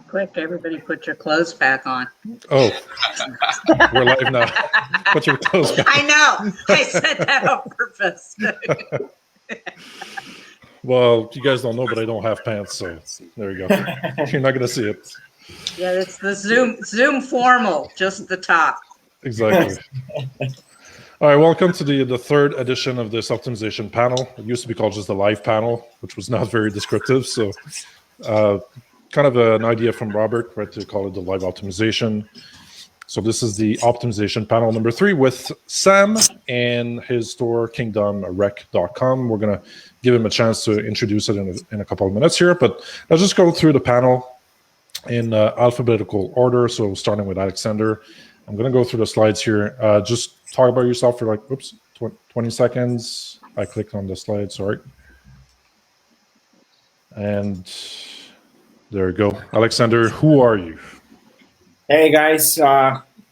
Quick, everybody put your clothes back on. Oh, we're live now. Put your clothes back. I know. I said that on purpose. Well, you guys don't know, but I don't have pants, so there you go. You're not going to see it. Yeah, it's the Zoom formal, just the top. Exactly. All right, welcome to the third edition of this optimization panel. It used to be called just the live panel, which was not very descriptive. So kind of an idea from Robert, right, to call it the live optimization. So this is the optimization panel number 3 with Sam and his store, kingdomrec.com. We're going to give him a chance to introduce it in a couple of minutes here, but let's just go through the panel in alphabetical order. So starting with Alexander, I'm going to go through the slides here. Just talk about yourself for 20 seconds. I clicked on the slide, sorry. And there you go. Alexander, who are you? Hey guys,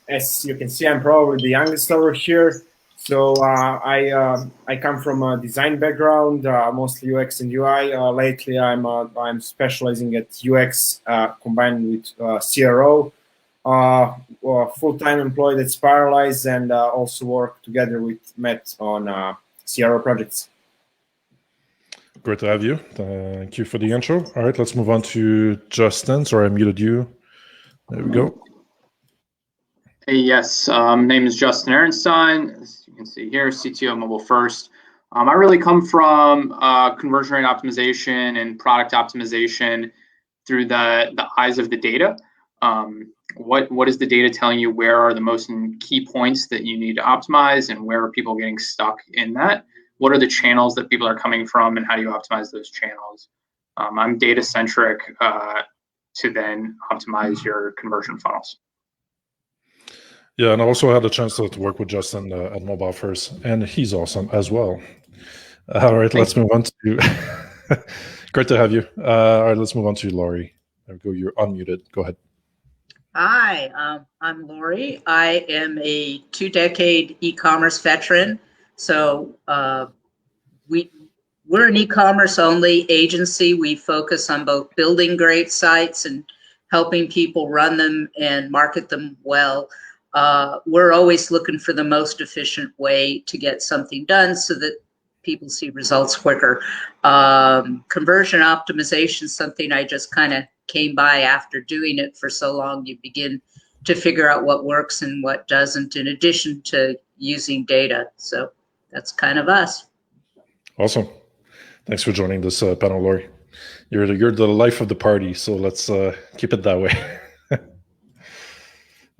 as you can see, I'm probably the youngest over here. So I come from a design background, mostly UX and UI. Lately, I'm specializing at UX combined with CRO. Full-time employed at Spiralize, and also work together with Matt on CRO projects. Great to have you. Thank you for the intro. All right, let's move on to Justin. Sorry, I muted you. There we go. Hey, yes, name is Justin Ehrenstein. As you can see here, CTO Mobile First. I really come from conversion rate optimization and product optimization through the eyes of the data. What is the data telling you? Where are the most key points that you need to optimize, and where are people getting stuck in that? What are the channels that people are coming from, and how do you optimize those channels? I'm data centric to then optimize your conversion funnels. Yeah, and I also had a chance to work with Justin at Mobile First, and he's awesome as well. All right, let's move on to... Great to have you. All right, let's move on to Laurie. There we go, you're unmuted. Go ahead. Hi, I'm Lori. I am a 2-decade e-commerce veteran. So we're an e-commerce only agency. We focus on both building great sites and helping people run them and market them well. We're always looking for the most efficient way to get something done so that people see results quicker. Conversion optimization is something I just kind of came by after doing it for so long. You begin to figure out what works and what doesn't, in addition to using data. So that's kind of us. Awesome. Thanks for joining this panel, Laurie. You're the life of the party, so let's keep it that way.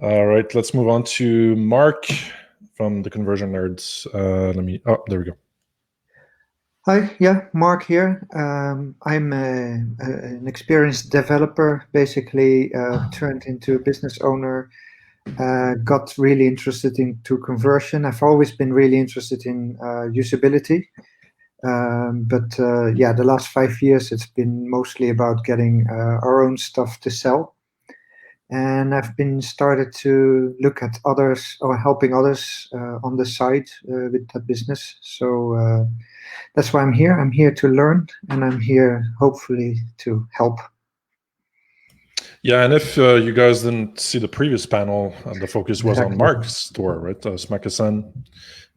All right, let's move on to Mark from the Conversion Nerds. There we go. Hi, yeah, Mark here. I'm an experienced developer, basically turned into a business owner, got really interested into conversion. I've always been really interested in usability. But the last 5 years, it's been mostly about getting our own stuff to sell. And I've been started to look at others or helping others on the side with that business. So that's why I'm here. I'm here to learn, and I'm here hopefully to help. Yeah, and if you guys didn't see the previous panel, the focus was on Mark's store, right? Smakasan,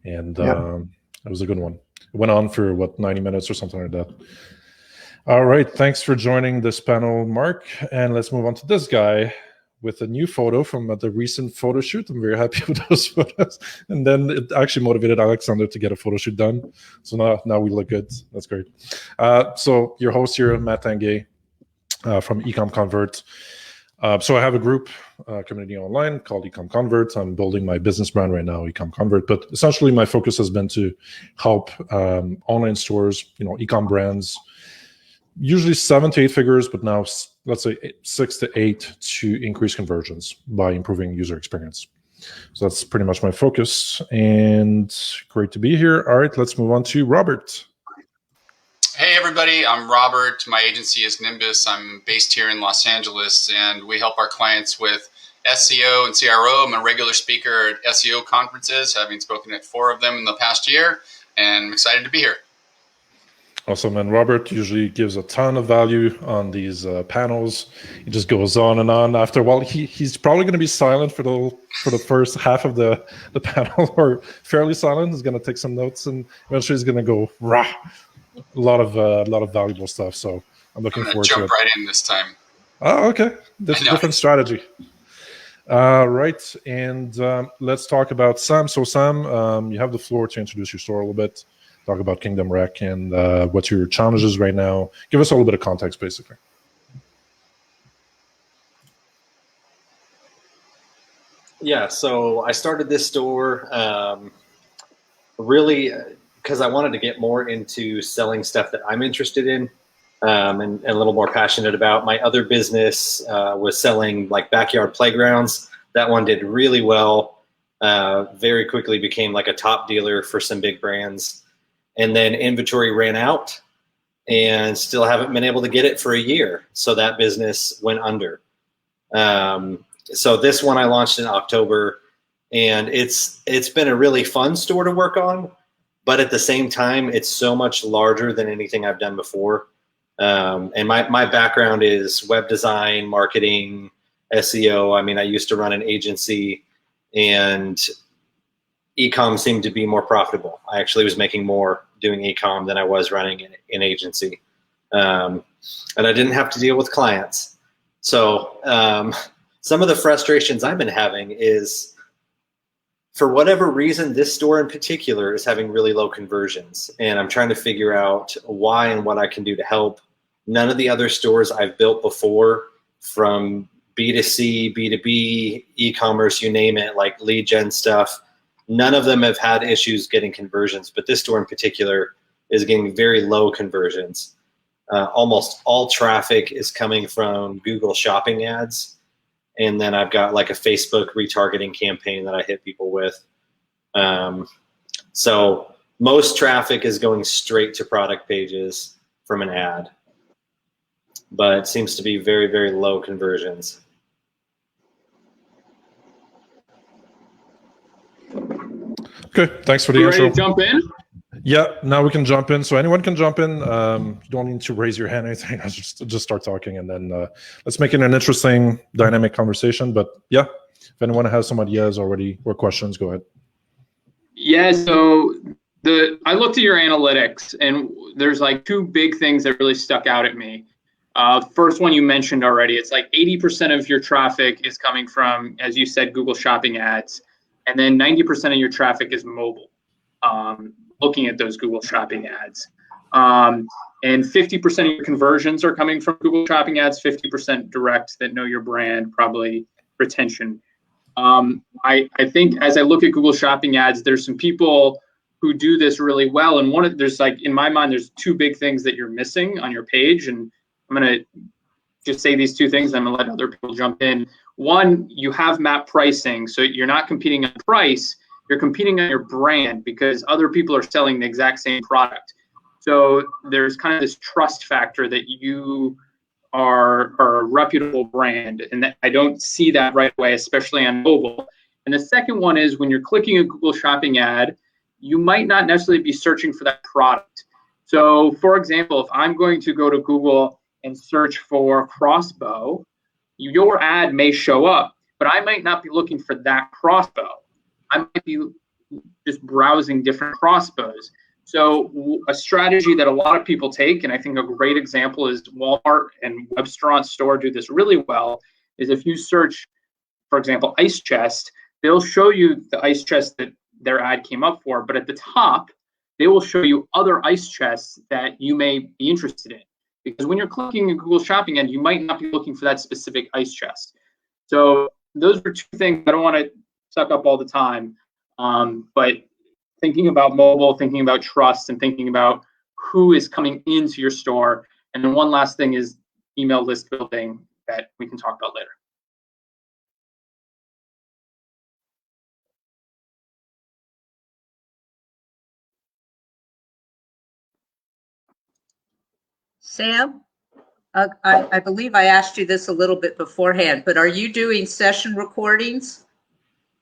and it was a good one. It went on for 90 minutes or something like that. All right, thanks for joining this panel, Mark. And let's move on to this guy with a new photo from the recent photo shoot. I'm very happy with those photos. And then it actually motivated Alexander to get a photo shoot done. So now we look good. That's great. So your host here, Matt Tanguay from Ecom Convert. So I have a group community online called Ecom Convert. I'm building my business brand right now, Ecom Convert. But essentially, my focus has been to help online stores, ecom brands, usually 7 to 8 figures, but now let's say 6 to 8 to increase conversions by improving user experience. So that's pretty much my focus. And great to be here. All right, let's move on to Robert. Hey everybody, I'm Robert. My agency is Nimbus. I'm based here in Los Angeles, and we help our clients with SEO and CRO. I'm a regular speaker at SEO conferences, having spoken at 4 of them in the past year, and I'm excited to be here. Awesome. And Robert usually gives a ton of value on these panels. He just goes on and on. After a while, he's probably going to be silent for the first half of the panel, or fairly silent. He's going to take some notes, and eventually he's going to go rah. A lot of valuable stuff. So I'm looking forward to it. Jump right in this time. Oh, okay. That's a different strategy. Right. And let's talk about Sam. So Sam, you have the floor to introduce your store a little bit. Talk about Kingdom Rec and what's your challenges right now. Give us a little bit of context, basically. Yeah, so I started this store really because I wanted to get more into selling stuff that I'm interested in and a little more passionate about. My other business was selling like backyard playgrounds. That one did really well. Very quickly became like a top dealer for some big brands. And then inventory ran out and still haven't been able to get it for a year. So that business went under. So this one I launched in October, and it's been a really fun store to work on, but at the same time, it's so much larger than anything I've done before. And my background is web design, marketing, SEO. I mean, I used to run an agency, and Ecom seemed to be more profitable. I actually was making more doing Ecom than I was running an agency. And I didn't have to deal with clients. So some of the frustrations I've been having is, for whatever reason, this store in particular is having really low conversions. And I'm trying to figure out why and what I can do to help. None of the other stores I've built before, from B2C, B2B, e-commerce, you name it, like lead gen stuff, none of them have had issues getting conversions, but this store in particular is getting very low conversions. Almost all traffic is coming from Google shopping ads. And then I've got like a Facebook retargeting campaign that I hit people with. So most traffic is going straight to product pages from an ad, but it seems to be very, very low conversions. Okay, thanks for the You intro. ready to jump in? Yeah, now we can jump in. So anyone can jump in. You don't need to raise your hand or anything. Just start talking, and then let's make it an interesting, dynamic conversation. But yeah, if anyone has some ideas already or questions, go ahead. Yeah, so I looked at your analytics, and there's like two big things that really stuck out at me. First one you mentioned already, it's like 80% of your traffic is coming from, as you said, Google shopping ads, and then 90% of your traffic is mobile, looking at those Google shopping ads. And 50% of your conversions are coming from Google shopping ads, 50% direct that know your brand, probably retention. I think as I look at Google shopping ads, there's some people who do this really well. And there's like, in my mind, there's two big things that you're missing on your page. And I'm going to just say these two things. I'm going to let other people jump in. One, you have map pricing. So you're not competing on price, you're competing on your brand, because other people are selling the exact same product. So there's kind of this trust factor that you are a reputable brand, and that I don't see that right away, especially on mobile. And the second one is, when you're clicking a Google shopping ad, you might not necessarily be searching for that product. So for example, if I'm going to go to Google and search for crossbow, your ad may show up, but I might not be looking for that crossbow. I might be just browsing different crossbows. So a strategy that a lot of people take, and I think a great example is Walmart and Webster Store do this really well, is if you search, for example, ice chest, they'll show you the ice chest that their ad came up for, but at the top, they will show you other ice chests that you may be interested in. Because when you're clicking a Google shopping ad, you might not be looking for that specific ice chest. So those are two things I don't want to suck up all the time, but thinking about mobile, thinking about trust, and thinking about who is coming into your store. And then one last thing is email list building that we can talk about later. Sam, I believe I asked you this a little bit beforehand, but are you doing session recordings?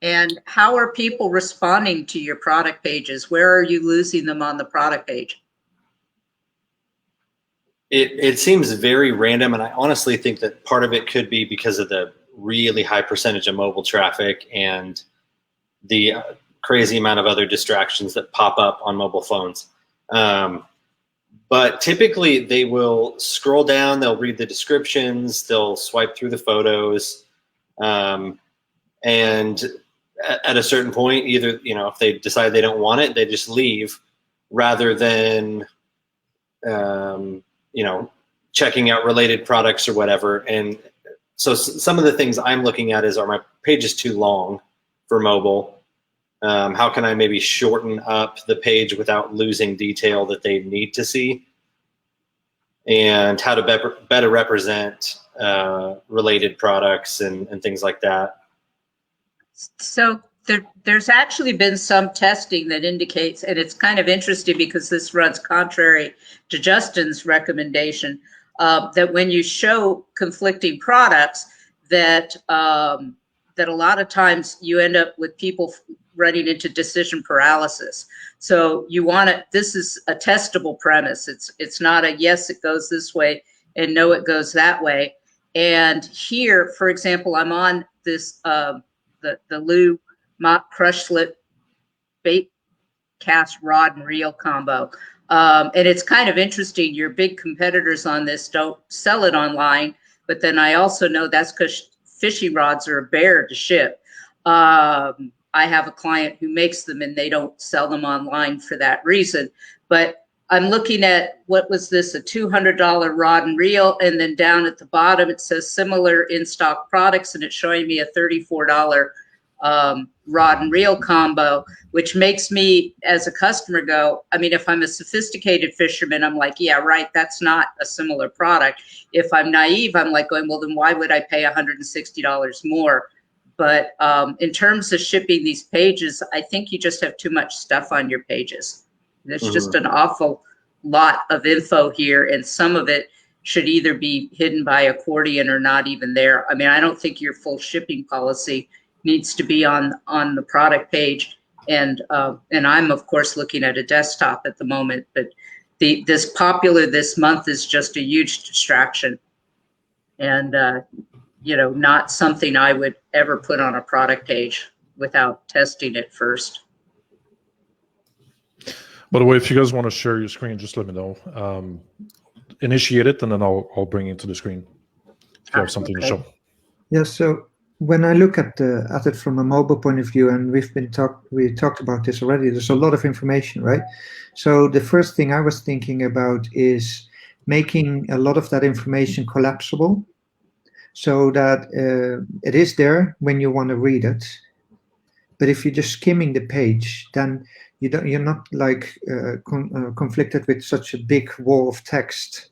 And how are people responding to your product pages? Where are you losing them on the product page? It seems very random, and I honestly think that part of it could be because of the really high percentage of mobile traffic and the crazy amount of other distractions that pop up on mobile phones. But typically they will scroll down, they'll read the descriptions, they'll swipe through the photos, and at a certain point, either, if they decide they don't want it, they just leave rather than, checking out related products or whatever. And so some of the things I'm looking at are my page is too long for mobile. How can I maybe shorten up the page without losing detail that they need to see? And how to better represent related products and things like that. So there's actually been some testing that indicates, and it's kind of interesting because this runs contrary to Justin's recommendation, that when you show conflicting products, that that a lot of times you end up with people running into decision paralysis. So you want to, this is a testable premise. It's not a yes, it goes this way and no, it goes that way. And here, for example, I'm on this, the Lou Mott Crush Slip bait cast rod and reel combo. And it's kind of interesting. Your big competitors on this don't sell it online, but then I also know that's because fishing rods are a bear to ship. I have a client who makes them and they don't sell them online for that reason. But I'm looking at, what was this, a $200 rod and reel, and then down at the bottom it says similar in-stock products, and it's showing me a $34 rod and reel combo, which makes me as a customer go, I mean, if I'm a sophisticated fisherman, I'm like, yeah, right, that's not a similar product. If I'm naive, I'm like going, well, then why would I pay $160 more? But in terms of shipping these pages, I think you just have too much stuff on your pages. There's just an awful lot of info here, and some of it should either be hidden by accordion or not even there. I mean, I don't think your full shipping policy needs to be on the product page. And I'm of course looking at a desktop at the moment, but this popular this month is just a huge distraction, and not something I would ever put on a product page without testing it first. By the way, if you guys want to share your screen, just let me know. Initiate it, and then I'll bring it to the screen if you have something to show. Yeah. So when I look at it from a mobile point of view, and we talked about this already, there's a lot of information, right? So the first thing I was thinking about is making a lot of that information collapsible, so that it is there when you want to read it. But if you're just skimming the page, then you're not like conflicted with such a big wall of text.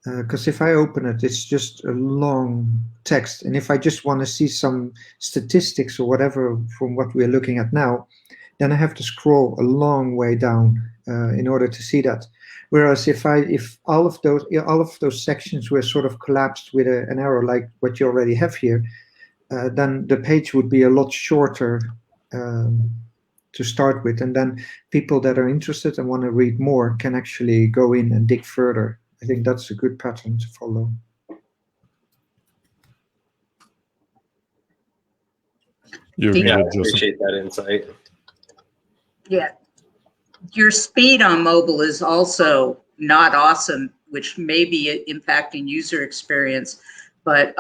Because if I open it, it's just a long text. And if I just want to see some statistics or whatever from what we're looking at now, then I have to scroll a long way down in order to see that. Whereas if all of those sections were sort of collapsed with an arrow like what you already have here, then the page would be a lot shorter to start with. And then people that are interested and want to read more can actually go in and dig further. I think that's a good pattern to follow. I appreciate that insight. Yeah. Your speed on mobile is also not awesome, which may be impacting user experience. But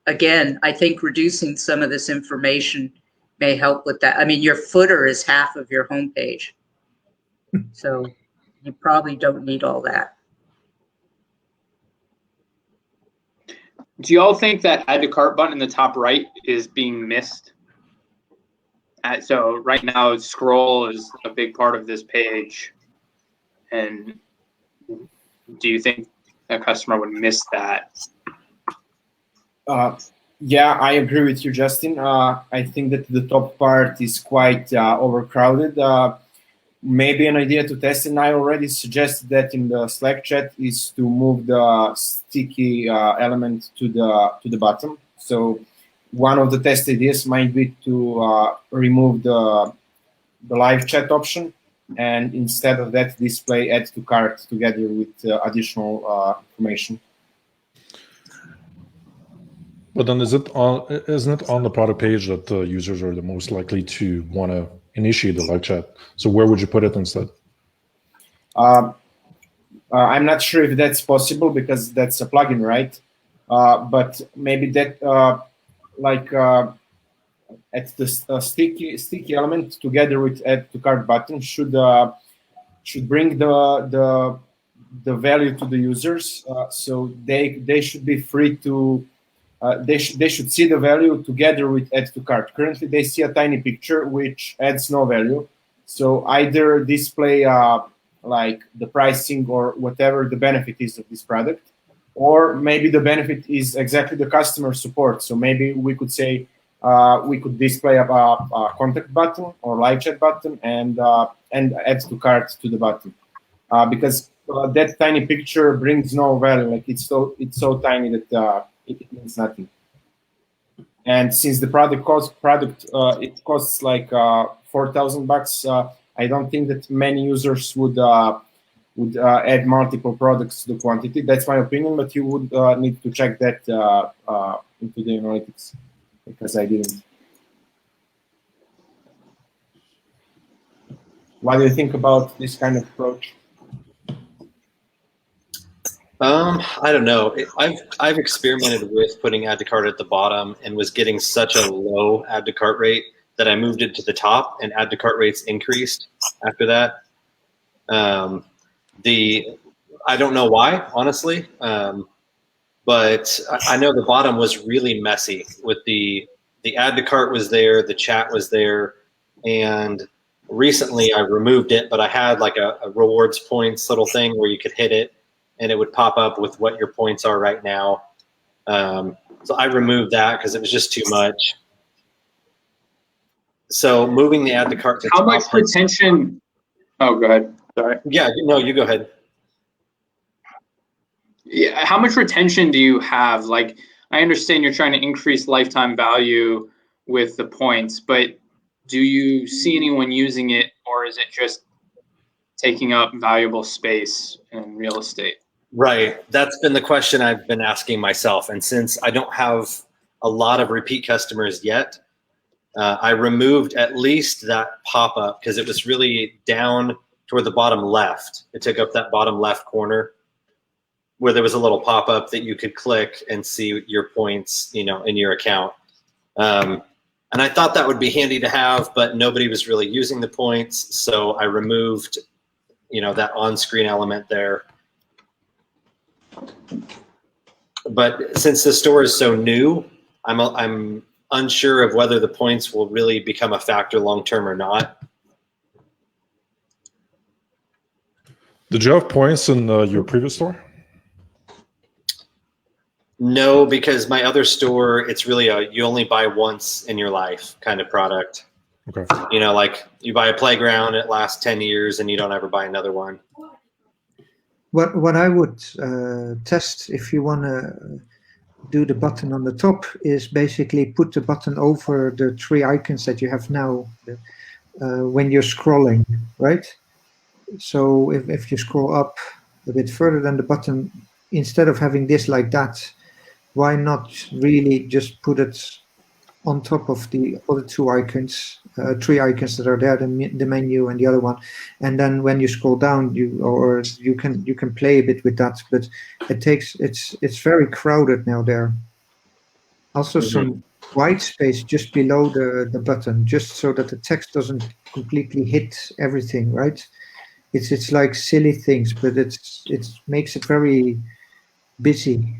again, I think reducing some of this information may help with that. I mean, your footer is half of your homepage, so you probably don't need all that. Do you all think that add to cart button in the top right is being missed? So right now, scroll is a big part of this page. And do you think a customer would miss that? Yeah, I agree with you, Justin. I think that the top part is quite overcrowded. Maybe an idea to test, and I already suggested that in the Slack chat, is to move the sticky element to the bottom. So one of the test ideas might be to remove the live chat option and instead of that, display add to cart together with additional information. But then isn't it on the product page that the users are the most likely to want to initiate the live chat? So where would you put it instead? I'm not sure if that's possible because that's a plugin, right? But maybe that at the sticky element together with add to cart button should bring the value to the users, so they should be free to they should see the value together with add to cart. Currently, they see a tiny picture which adds no value. So either display like the pricing or whatever the benefit is of this product, or maybe the benefit is exactly the customer support. So maybe we could say we could display a contact button or live chat button and add to cart to the button, because that tiny picture brings no value. Like it's so tiny that it means nothing. And since the product it costs like $4,000, I don't think that many users would add multiple products to the quantity. That's my opinion, but you would need to check that into the analytics, because I didn't. What do you think about this kind of approach? I don't know. I've experimented with putting add to cart at the bottom and was getting such a low add to cart rate that I moved it to the top, and add to cart rates increased after that. I don't know why, honestly, but I know the bottom was really messy with the add to cart was there, the chat was there, and recently I removed it, but I had like a rewards points little thing where you could hit it and it would pop up with what your points are right now. So I removed that because it was just too much. So moving the add to cart to how much retention? Oh, go ahead. Sorry. Yeah, no, you go ahead. Yeah, how much retention do you have? Like, I understand you're trying to increase lifetime value with the points, but do you see anyone using it, or is it just taking up valuable space in real estate? Right. That's been the question I've been asking myself. And since I don't have a lot of repeat customers yet, I removed at least that pop-up because it was really down toward the bottom left. It took up that bottom left corner where there was a little pop-up that you could click and see your points, in your account. And I thought that would be handy to have, but nobody was really using the points. So I removed, that on-screen element there. But since the store is so new, I'm unsure of whether the points will really become a factor long-term or not. Did you have points in your previous store? No, because my other store, it's really you only buy once in your life kind of product. Okay. Like you buy a playground, it lasts 10 years and you don't ever buy another one. What I would test if you want to do the button on the top is basically put the button over the three icons that you have now when you're scrolling, right? So if you scroll up a bit further, then the button, instead of having this like that, why not really just put it on top of the other two icons, three icons that are there, the menu and the other one, and then when you scroll down, you can play a bit with that, but it's very crowded now there. Also, some white space just below the button, just so that the text doesn't completely hit everything, right? It's like silly things, but it makes it very busy,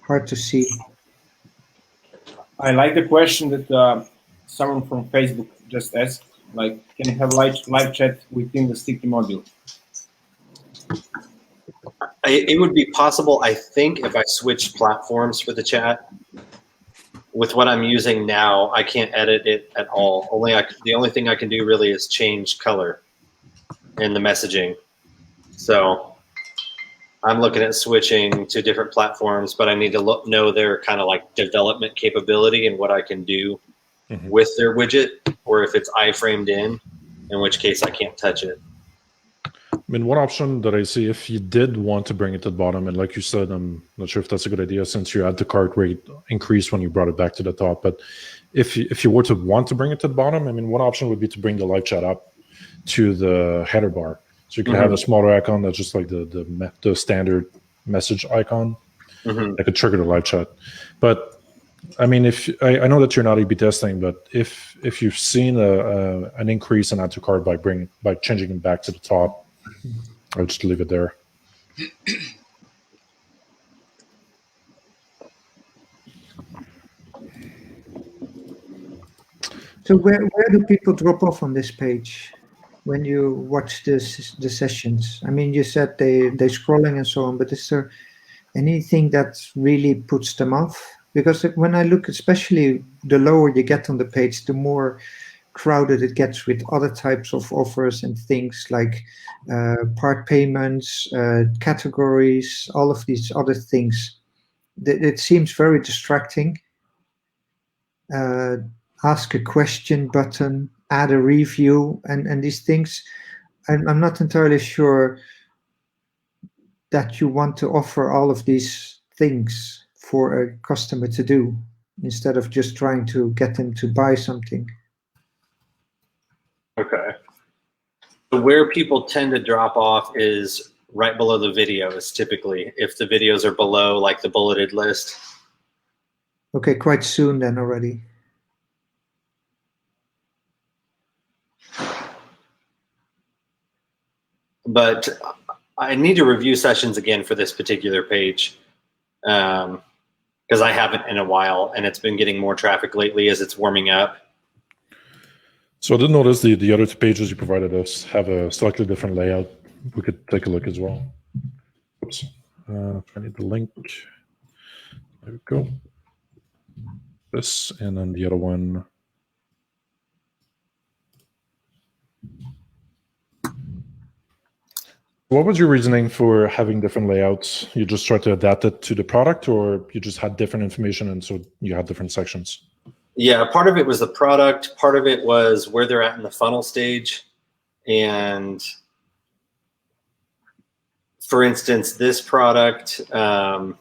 hard to see. I like the question that someone from Facebook just asked, like, can you have live chat within the sticky module? It would be possible, I think, if I switched platforms for the chat. With what I'm using now, I can't edit it at all. The only thing I can do really is change color in the messaging. So I'm looking at switching to different platforms, but I need to know their kind of like development capability and what I can do with their widget, or if it's iframed in. in which case I can't touch it. I mean, one option that I see, if you did want to bring it to the bottom, and like you said, I'm not sure if that's a good idea since you had the cart rate increase when you brought it back to the top. But if you were to want to bring it to the bottom, I mean, one option would be to bring the live chat up to the header bar. So you can have a smaller icon that's just like the standard message icon that could trigger the live chat. But I mean, if I know that you're not A/B testing, but if you've seen an increase in add to cart by changing it back to the top, I'll just leave it there. So where do people drop off on this page when you watch the sessions? I mean, you said they're scrolling and so on, but is there anything that really puts them off? Because when I look, especially the lower you get on the page, the more crowded it gets with other types of offers and things like part payments, categories, all of these other things. It seems very distracting. Ask a question button, add a review, and these things. I'm not entirely sure that you want to offer all of these things for a customer to do instead of just trying to get them to buy something. Okay. So where people tend to drop off is right below the videos, typically, if the videos are below like the bulleted list. Okay, quite soon then already. But I need to review sessions again for this particular page because I haven't in a while, and it's been getting more traffic lately as it's warming up. So I did notice the other two pages you provided us have a slightly different layout. We could take a look as well. Oops. I need the link. There we go. This, and then the other one. What was your reasoning for having different layouts? You just tried to adapt it to the product, or you just had different information and so you had different sections? Yeah, part of it was the product. Part of it was where they're at in the funnel stage. And for instance, this product, I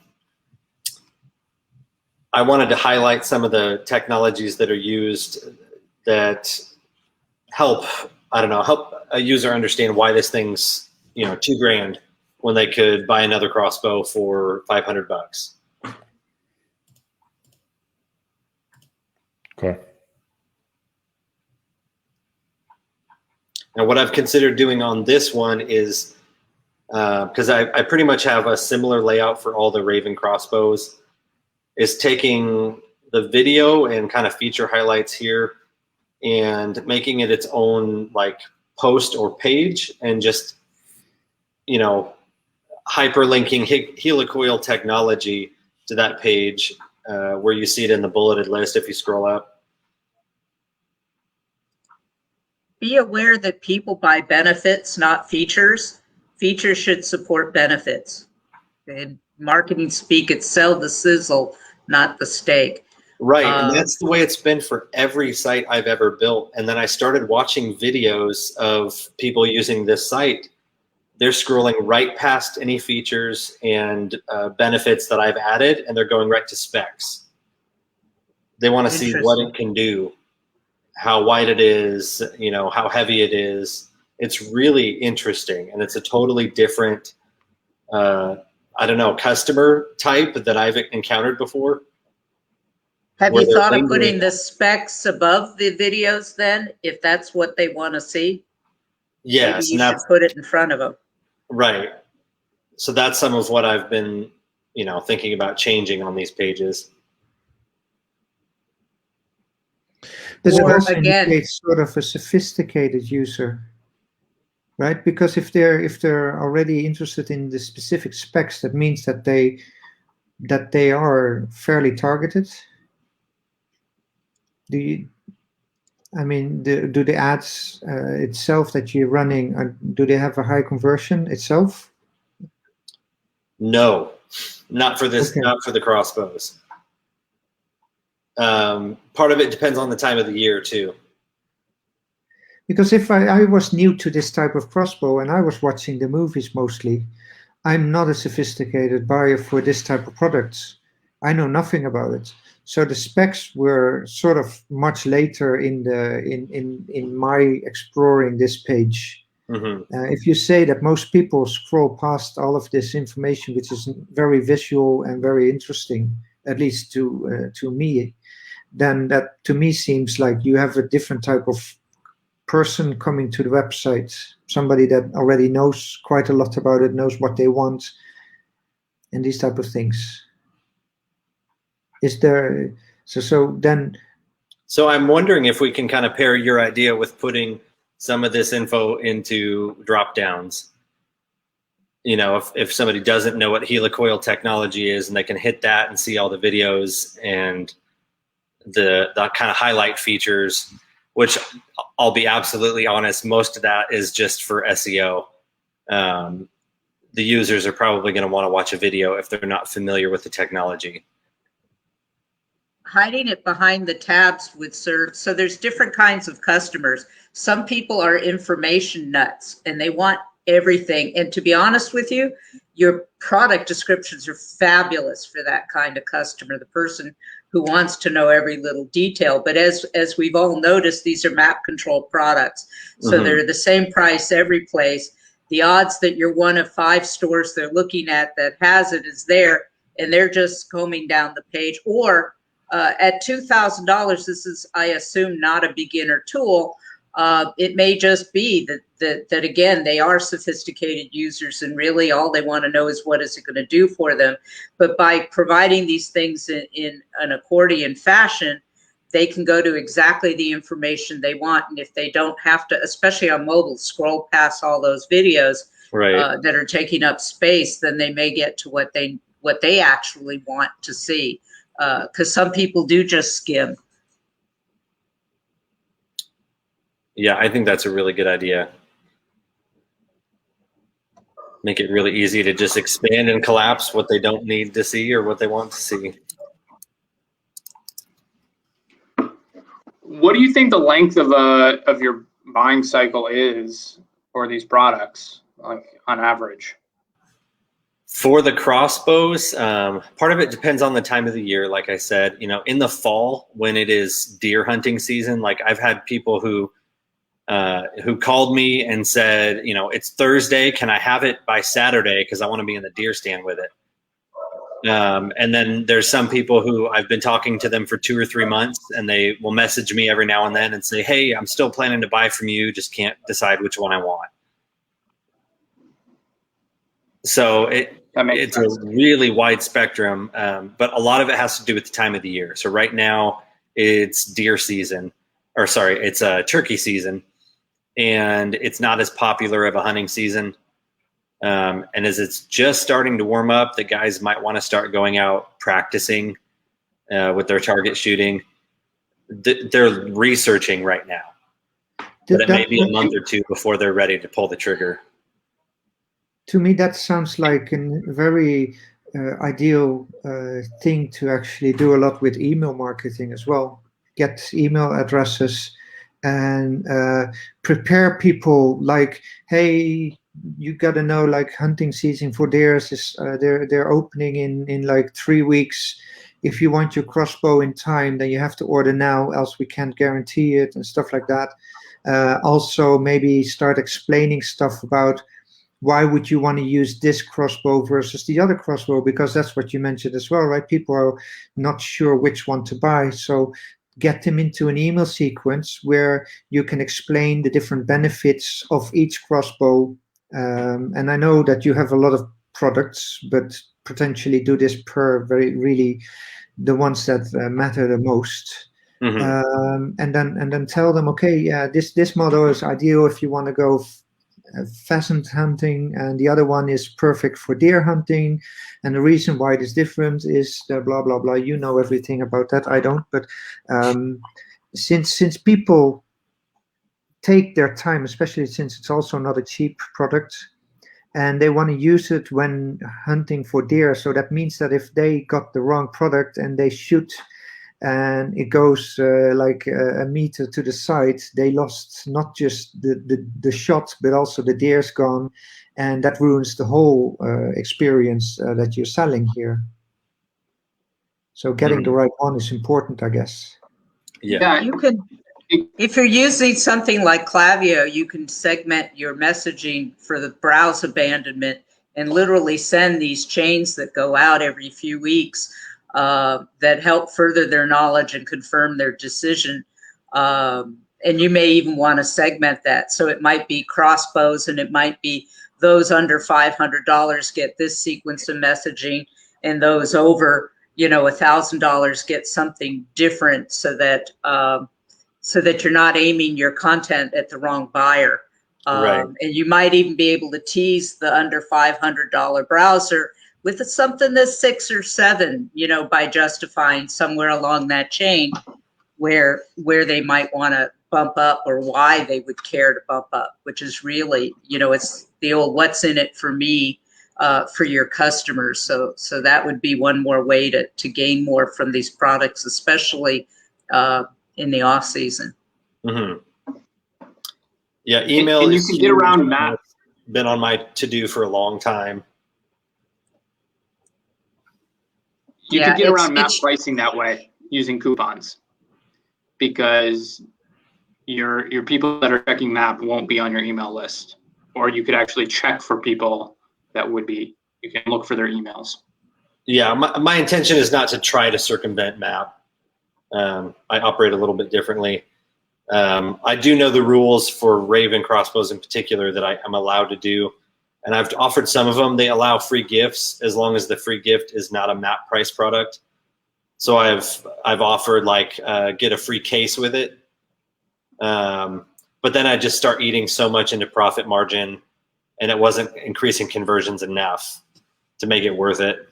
wanted to highlight some of the technologies that are used that help, help a user understand why this thing's, $2,000 when they could buy another crossbow for $500. Okay. And what I've considered doing on this one is, because I pretty much have a similar layout for all the Raven crossbows, is taking the video and kind of feature highlights here and making it its own like post or page and just, hyperlinking helicoil technology to that page where you see it in the bulleted list if you scroll up. Be aware that people buy benefits, not features. Features should support benefits. In marketing speak, it's sell the sizzle, not the steak. Right, and that's the way it's been for every site I've ever built. And then I started watching videos of people using this site. They're scrolling right past any features and benefits that I've added, and they're going right to specs. They want to see what it can do, how wide it is, how heavy it is. It's really interesting, and it's a totally different, customer type that I've encountered before. Have you thought of putting the specs above the videos then, if that's what they want to see? Yes. Maybe you should put it in front of them. Right. So that's some of what I've been, thinking about changing on these pages. Does it also indicate sort of a sophisticated user, right? Because if they're already interested in the specific specs, that means that they are fairly targeted. Do the ads itself that you're running, do they have a high conversion itself? No, not for this, okay. Not for the crossbows. Part of it depends on the time of the year too. Because if I was new to this type of crossbow and I was watching the movies mostly, I'm not a sophisticated buyer for this type of products. I know nothing about it. So the specs were sort of much later in my exploring this page. Mm-hmm. If you say that most people scroll past all of this information, which is very visual and very interesting, at least to me, then that to me seems like you have a different type of person coming to the website, somebody that already knows quite a lot about it, knows what they want, and these type of things. Is there so then? So I'm wondering if we can kind of pair your idea with putting some of this info into drop downs. You know, if somebody doesn't know what helicoil technology is, and they can hit that and see all the videos and the kind of highlight features, which I'll be absolutely honest, most of that is just for SEO. The users are probably going to want to watch a video if they're not familiar with the technology. Hiding it behind the tabs would serve. So there's different kinds of customers. Some people are information nuts and they want everything. And to be honest with you, your product descriptions are fabulous for that kind of customer, the person who wants to know every little detail. But as we've all noticed, these are map control products. So they're the same price every place. The odds that you're one of 5 stores they're looking at that has it is there, and they're just combing down the page. Or at $2,000, this is, I assume, not a beginner tool. It may just be that again, they are sophisticated users and really all they want to know is what is it going to do for them. But by providing these things in an accordion fashion, they can go to exactly the information they want. And if they don't have to, especially on mobile, scroll past all those videos that are taking up space, then they may get to what they actually want to see. Because some people do just skim. Yeah, I think that's a really good idea. Make it really easy to just expand and collapse what they don't need to see or what they want to see. What do you think the length of your buying cycle is for these products, like on average? For the crossbows, part of it depends on the time of the year. Like I said, you know, in the fall when it is deer hunting season, like I've had people who called me and said, you know, it's Thursday, can I have it by Saturday because I want to be in the deer stand with it. And then there's some people who I've been talking to them for 2 or 3 months, and they will message me every now and then and say, hey, I'm still planning to buy from you, just can't decide which one I want. So it's a really wide spectrum, but a lot of it has to do with the time of the year. So right now it's deer season, or sorry, it's turkey season, and it's not as popular of a hunting season. And as it's just starting to warm up, the guys might want to start going out practicing with their target shooting. They're researching right now, but it may be a month or 2 before they're ready to pull the trigger. To me, that sounds like a very ideal thing to actually do a lot with email marketing as well. Get email addresses and prepare people like, hey, you got to know, like, hunting season for deers is they're opening in like 3 weeks. If you want your crossbow in time, then you have to order now, else we can't guarantee it, and stuff like that. Also, maybe start explaining stuff about why would you want to use this crossbow versus the other crossbow, because that's what you mentioned as well, right? People are not sure which one to buy. So get them into an email sequence where you can explain the different benefits of each crossbow. And I know that you have a lot of products, but potentially do this per really the ones that matter the most. Mm-hmm. And then tell them, okay, yeah, this model is ideal if you want to go pheasant hunting, and the other one is perfect for deer hunting, and the reason why it is different is the blah blah blah. You know everything about that, I don't, but since people take their time, especially since it's also not a cheap product, and they want to use it when hunting for deer, so that means that if they got the wrong product and they shoot and it goes like a meter to the side, they lost not just the shot, but also the deer's gone, and that ruins the whole experience that you're selling here. So getting the right one is important, I guess. Yeah. You can, if you're using something like Klaviyo, you can segment your messaging for the browse abandonment and literally send these chains that go out every few weeks that help further their knowledge and confirm their decision. And you may even want to segment that. So it might be crossbows, and it might be those under $500 get this sequence of messaging, and those over, you know, $1,000 get something different, so that you're not aiming your content at the wrong buyer. Right. And you might even be able to tease the under $500 browser with something that's 6 or 7, you know, by justifying somewhere along that chain where they might want to bump up, or why they would care to bump up, which is really, you know, it's the old what's in it for me, for your customers. So that would be one more way to gain more from these products, especially in the off season. Mm-hmm. Yeah, email. And you can get around map. Been on my to-do for a long time. You can get around map pricing that way using coupons, because your people that are checking map won't be on your email list, or you could actually check for people that would be. You can look for their emails. Yeah, my intention is not to try to circumvent map. I operate a little bit differently. I do know the rules for Raven crossbows in particular that I'm allowed to do, and I've offered some of them. They allow free gifts as long as the free gift is not a map price product. So I've offered like get a free case with it, but then I just start eating so much into profit margin, and it wasn't increasing conversions enough to make it worth it.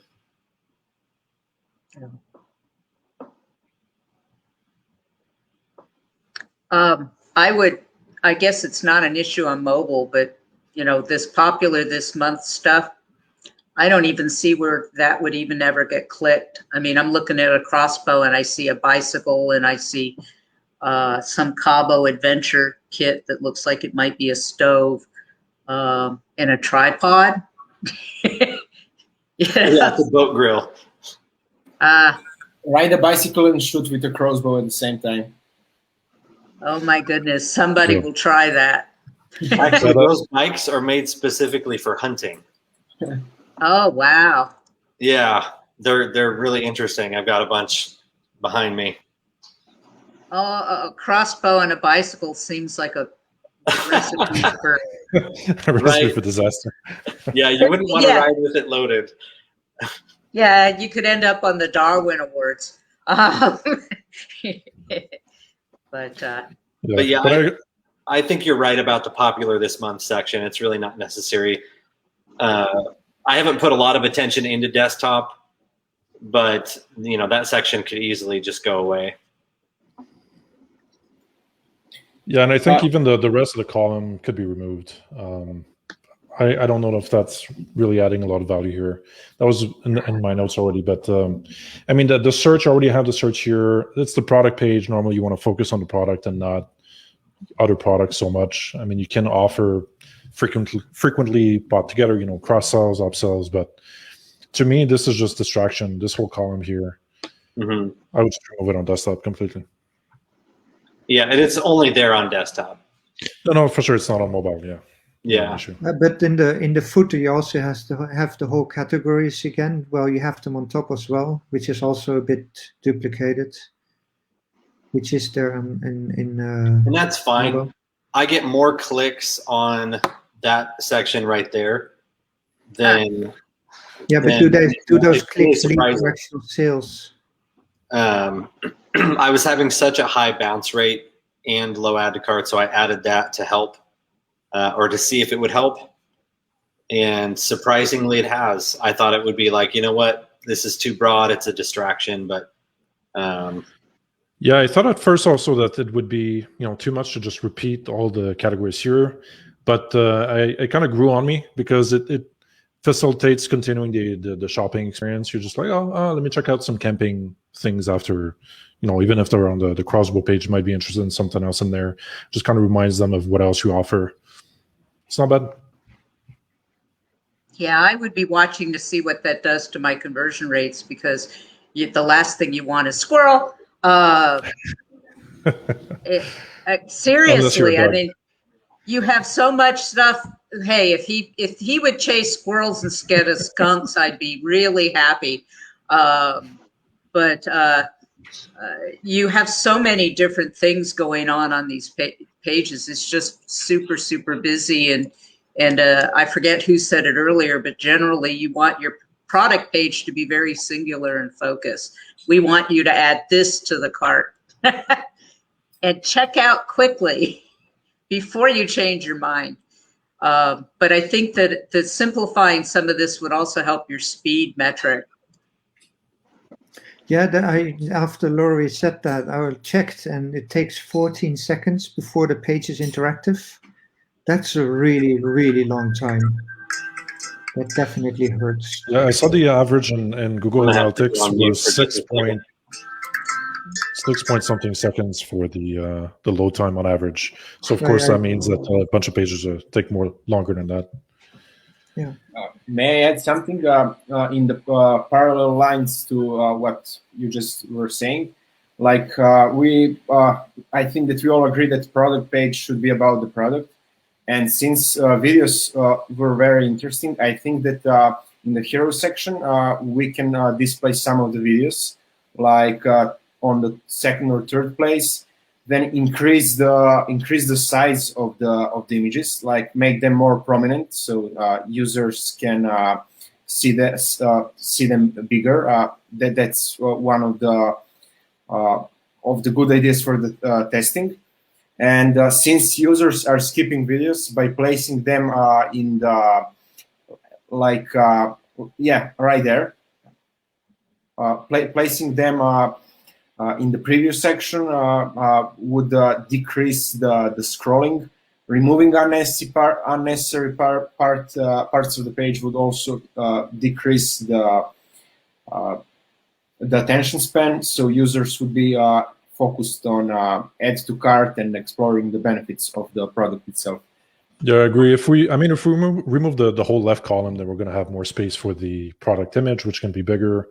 I guess it's not an issue on mobile, but you know, this popular this month stuff, I don't even see where that would even ever get clicked. I mean, I'm looking at a crossbow and I see a bicycle, and I see some Cabo adventure kit that looks like it might be a stove, and a tripod. Yeah, it's a boat grill. Ride a bicycle and shoot with a crossbow at the same time. Oh my goodness, somebody will try that. Actually, those bikes are made specifically for hunting. Oh wow. Yeah, they're really interesting. I've got a bunch behind me. Oh, a crossbow and a bicycle seems like a recipe for a recipe for disaster. Yeah, you wouldn't want to ride with it loaded. Yeah, you could end up on the Darwin Awards. But I think you're right about the popular this month section. It's really not necessary. I haven't put a lot of attention into desktop, but you know, that section could easily just go away. Yeah, and I think even the rest of the column could be removed. I don't know if that's really adding a lot of value here. That was in my notes already, but I mean, the search, already have the search here. It's the product page. Normally you want to focus on the product and not other products so much. I mean, you can offer frequently bought together, you know, cross sells, upsells, but to me, this is just distraction. This whole column here, I would just remove it on desktop completely. Yeah, and it's only there on desktop. No, for sure, it's not on mobile. Yeah. Yeah, but in the footer you also have the whole categories again. Well, you have them on top as well, which is also a bit duplicated, which is there and that's fine. Mobile. I get more clicks on that section right there than but do those clicks lead to actual sales? I was having such a high bounce rate and low add to cart, so I added that to help. Or to see if it would help. And surprisingly, it has. I thought it would be like, you know what, this is too broad, it's a distraction, but yeah, I thought at first also that it would be, you know, too much to just repeat all the categories here, but it kind of grew on me because it facilitates continuing the shopping experience. You're just like, oh, let me check out some camping things after, even if they're on the Crossbow page, might be interested in something else in there. Just kind of reminds them of what else you offer. It's not bad. Yeah, I would be watching to see what that does to my conversion rates, because the last thing you want is squirrel. Seriously, I mean, you have so much stuff. Hey, if he would chase squirrels instead of skunks, I'd be really happy. But you have so many different things going on these pages. It's just super, super busy. And I forget who said it earlier, but generally you want your product page to be very singular and focused. We want you to add this to the cart and check out quickly before you change your mind. But I think that simplifying some of this would also help your speed metric. Yeah, after Laurie said that, I checked, and it takes 14 seconds before the page is interactive. That's a really, really long time. That definitely hurts. Yeah, I saw the average in Google Analytics was 6 point something seconds for the load time on average. So of course that means that a bunch of pages take longer than that. Yeah. May I add something in the parallel lines to what you just were saying? Like I think that we all agree that product page should be about the product. And since videos were very interesting, I think that in the hero section, we can display some of the videos, like on the second or third place, then increase the size of the images, like make them more prominent, so users can see them bigger. That's one of the good ideas for the testing. And since users are skipping videos, by placing them in the right there, placing them in the preview section would decrease the scrolling. Removing unnecessary parts of the page would also decrease the attention span, so users would be focused on add to cart and exploring the benefits of the product itself. Yeah, I agree. If we remove the whole left column, then we're going to have more space for the product image, which can be bigger.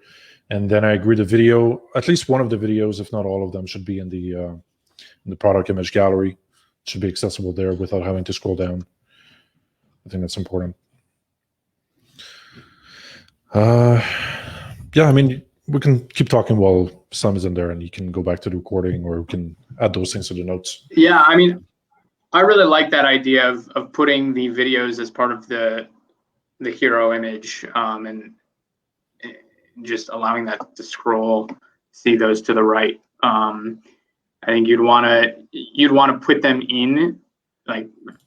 And then I agree, the video, at least one of the videos, if not all of them, should be in the product image gallery. It should be accessible there without having to scroll down. I think that's important. Yeah, I mean, we can keep talking while Sam is in there, and you can go back to the recording, or we can add those things to the notes. Yeah, I mean, I really like that idea of putting the videos as part of the hero image, and just allowing that to scroll, see those to the right. I think you'd want to put them in,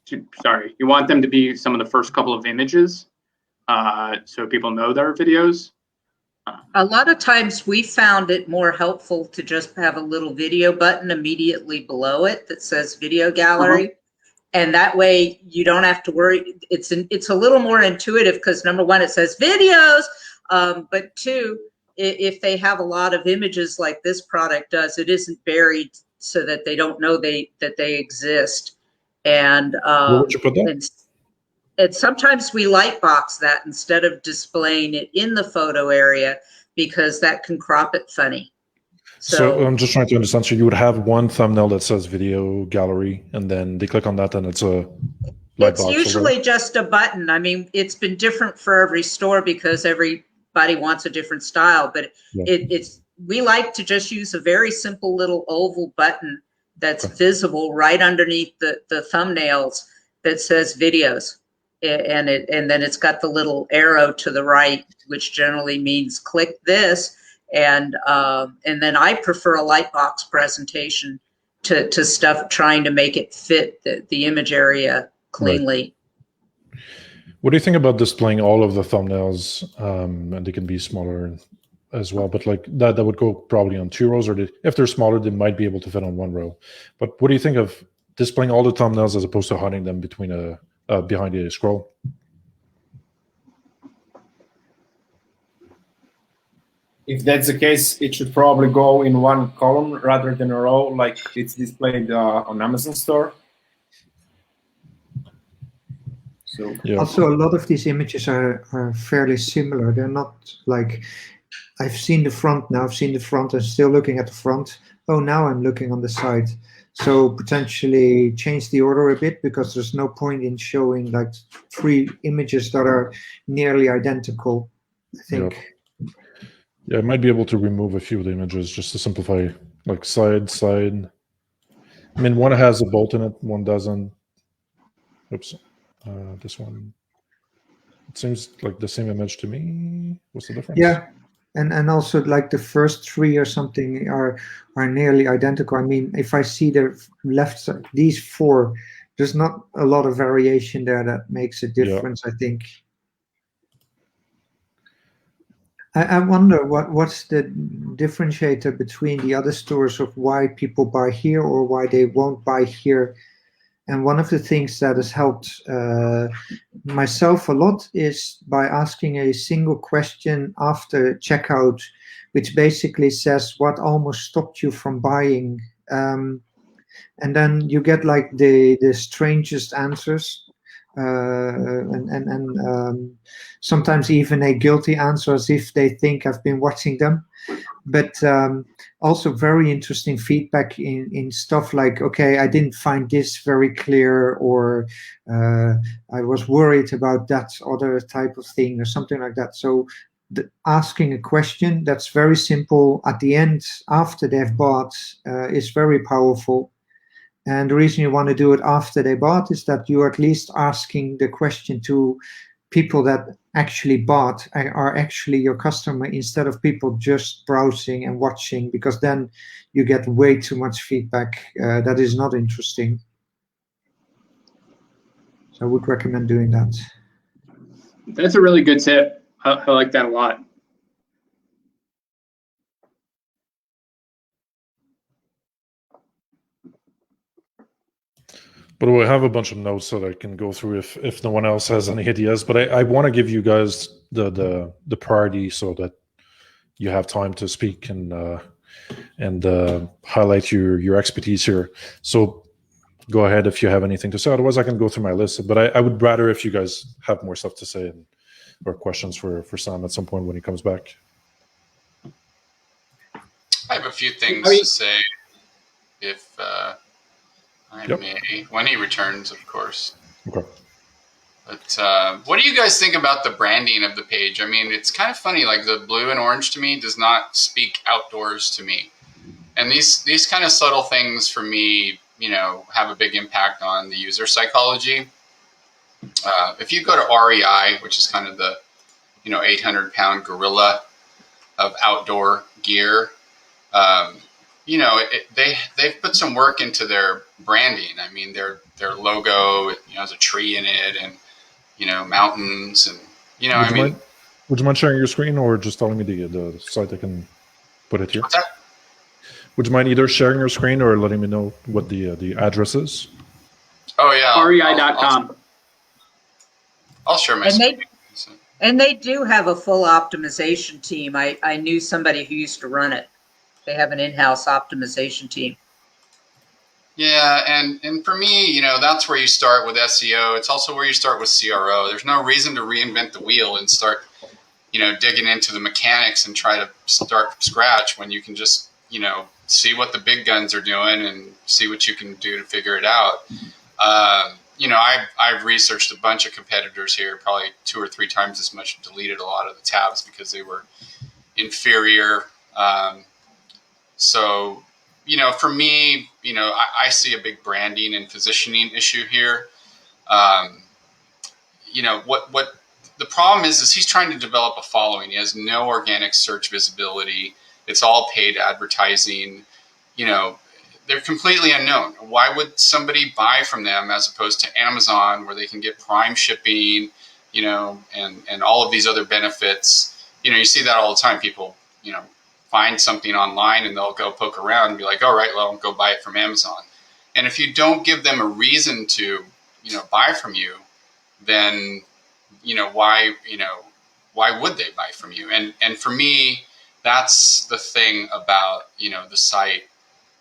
you want them to be some of the first couple of images, so people know their videos. A lot of times we found it more helpful to just have a little video button immediately below it that says video gallery. And that way you don't have to worry. It's a little more intuitive, because number one, it says videos, but two, if they have a lot of images like this product does, it isn't buried so that they don't know that they exist. And where would you put that? And sometimes we lightbox that instead of displaying it in the photo area, because that can crop it funny. So I'm just trying to understand. So you would have one thumbnail that says video gallery, and then they click on that, and it's a light box. It's usually just a button. I mean, it's been different for every store because everybody wants a different style, but we like to just use a very simple little oval button that's visible right underneath the thumbnails that says videos. And then it's got the little arrow to the right, which generally means click this. And then I prefer a lightbox presentation to stuff trying to make it fit the image area cleanly. Right. What do you think about displaying all of the thumbnails? And they can be smaller as well, but like that would go probably on 2 rows, or if they're smaller, they might be able to fit on 1 row. But what do you think of displaying all the thumbnails as opposed to hiding them between behind a scroll? If that's the case, it should probably go in one column rather than a row, like it's displayed on Amazon store. So Yeah. Also, a lot of these images are fairly similar. They're not like, I've seen the front now, I've seen the front and still looking at the front. Oh, now I'm looking on the side. So potentially change the order a bit, because there's no point in showing like 3 images that are nearly identical, I think. Yeah. Yeah, I might be able to remove a few of the images just to simplify, like side. I mean, one has a bolt in it, one doesn't. Oops. This one. It seems like the same image to me. What's the difference? Yeah, and also like the first 3 or something are nearly identical. I mean, if I see the left side, these 4, there's not a lot of variation there that makes a difference, I think. I wonder what's the differentiator between the other stores of why people buy here or why they won't buy here. And one of the things that has helped myself a lot is by asking a single question after checkout, which basically says what almost stopped you from buying. And then you get like the strangest answers, and sometimes even a guilty answer, as if they think I've been watching them. But also very interesting feedback in stuff like, okay, I didn't find this very clear, or I was worried about that other type of thing, or something like that. So asking a question that's very simple at the end after they've bought is very powerful. And the reason you want to do it after they bought is that you're at least asking the question to people that actually bought, are actually your customer, instead of people just browsing and watching, because then you get way too much feedback that is not interesting. So I would recommend doing that. That's a really good tip. I like that a lot. But we have a bunch of notes that I can go through if no one else has any ideas. But I want to give you guys the priority so that you have time to speak and highlight your expertise here. So go ahead if you have anything to say. Otherwise, I can go through my list. But I would rather if you guys have more stuff to say or questions for Sam at some point when he comes back. I have a few things to say if I may, when he returns, of course. Okay. But what do you guys think about the branding of the page? I mean, it's kind of funny. Like the blue and orange to me does not speak outdoors to me, and these kind of subtle things for me, have a big impact on the user psychology. If you go to REI, which is kind of the 800-pound gorilla of outdoor gear, they've put some work into their branding. I mean, their logo has a tree in it, and mountains, and would you mind sharing your screen, or just telling me the site I can put it here? What's that? Would you mind either sharing your screen or letting me know what the address is? Oh yeah, REI.com. I'll share my screen. And they do have a full optimization team. I knew somebody who used to run it. They have an in-house optimization team. Yeah, and for me, that's where you start with SEO. It's also where you start with CRO. There's no reason to reinvent the wheel and start, digging into the mechanics and try to start from scratch when you can just, see what the big guns are doing and see what you can do to figure it out. I've researched a bunch of competitors here, probably 2 or 3 times as much, and deleted a lot of the tabs because they were inferior. So, for me, I see a big branding and positioning issue here. What the problem is he's trying to develop a following. He has no organic search visibility. It's all paid advertising. They're completely unknown. Why would somebody buy from them as opposed to Amazon, where they can get prime shipping, and all of these other benefits? You see that all the time. People, find something online and they'll go poke around and be like, all right, well, I'll go buy it from Amazon. And if you don't give them a reason to, buy from you, then, why would they buy from you? And for me, that's the thing about, the site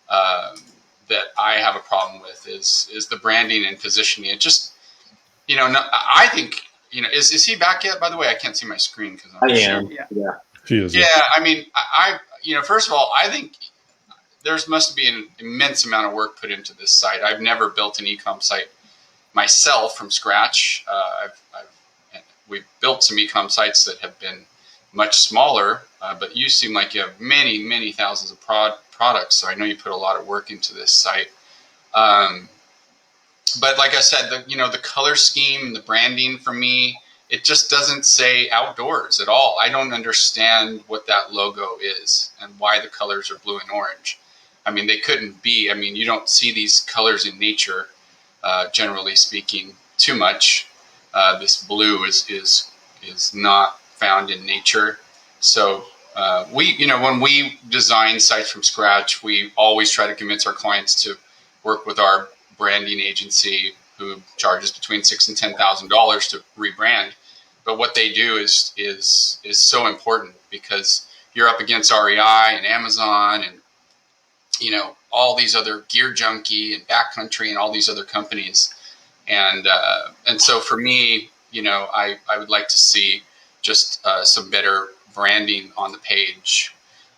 that I have a problem with is the branding and positioning. It just, I think, is he back yet? By the way, I can't see my screen because I am. Yeah. He is. Yeah. I mean, first of all, I think there's must be an immense amount of work put into this site. I've never built an ecom site myself from scratch. We've built some ecom sites that have been much smaller, but you seem like you have many, many thousands of products. So I know you put a lot of work into this site. But like I said, the color scheme, the branding for me, it just doesn't say outdoors at all. I don't understand what that logo is and why the colors are blue and orange. I mean, they couldn't be. I mean, you don't see these colors in nature, generally speaking, too much. This blue is not found in nature. So when we design sites from scratch, we always try to convince our clients to work with our branding agency, who charges between $6,000 and $10,000 to rebrand. But what they do is so important, because you're up against REI and Amazon and all these other Gear Junkie and Backcountry and all these other companies. And so for me, I would like to see just some better branding on the page.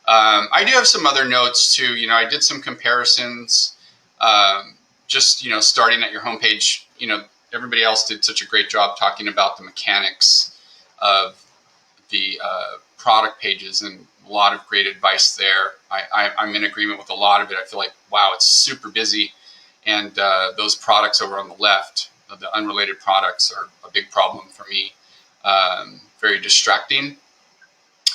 I do have some other notes too. I did some comparisons. Just starting at your homepage. Everybody else did such a great job talking about the mechanics of the product pages, and a lot of great advice there. I'm in agreement with a lot of it. I feel like, wow, it's super busy. And those products over on the left, the unrelated products, are a big problem for me. Very distracting.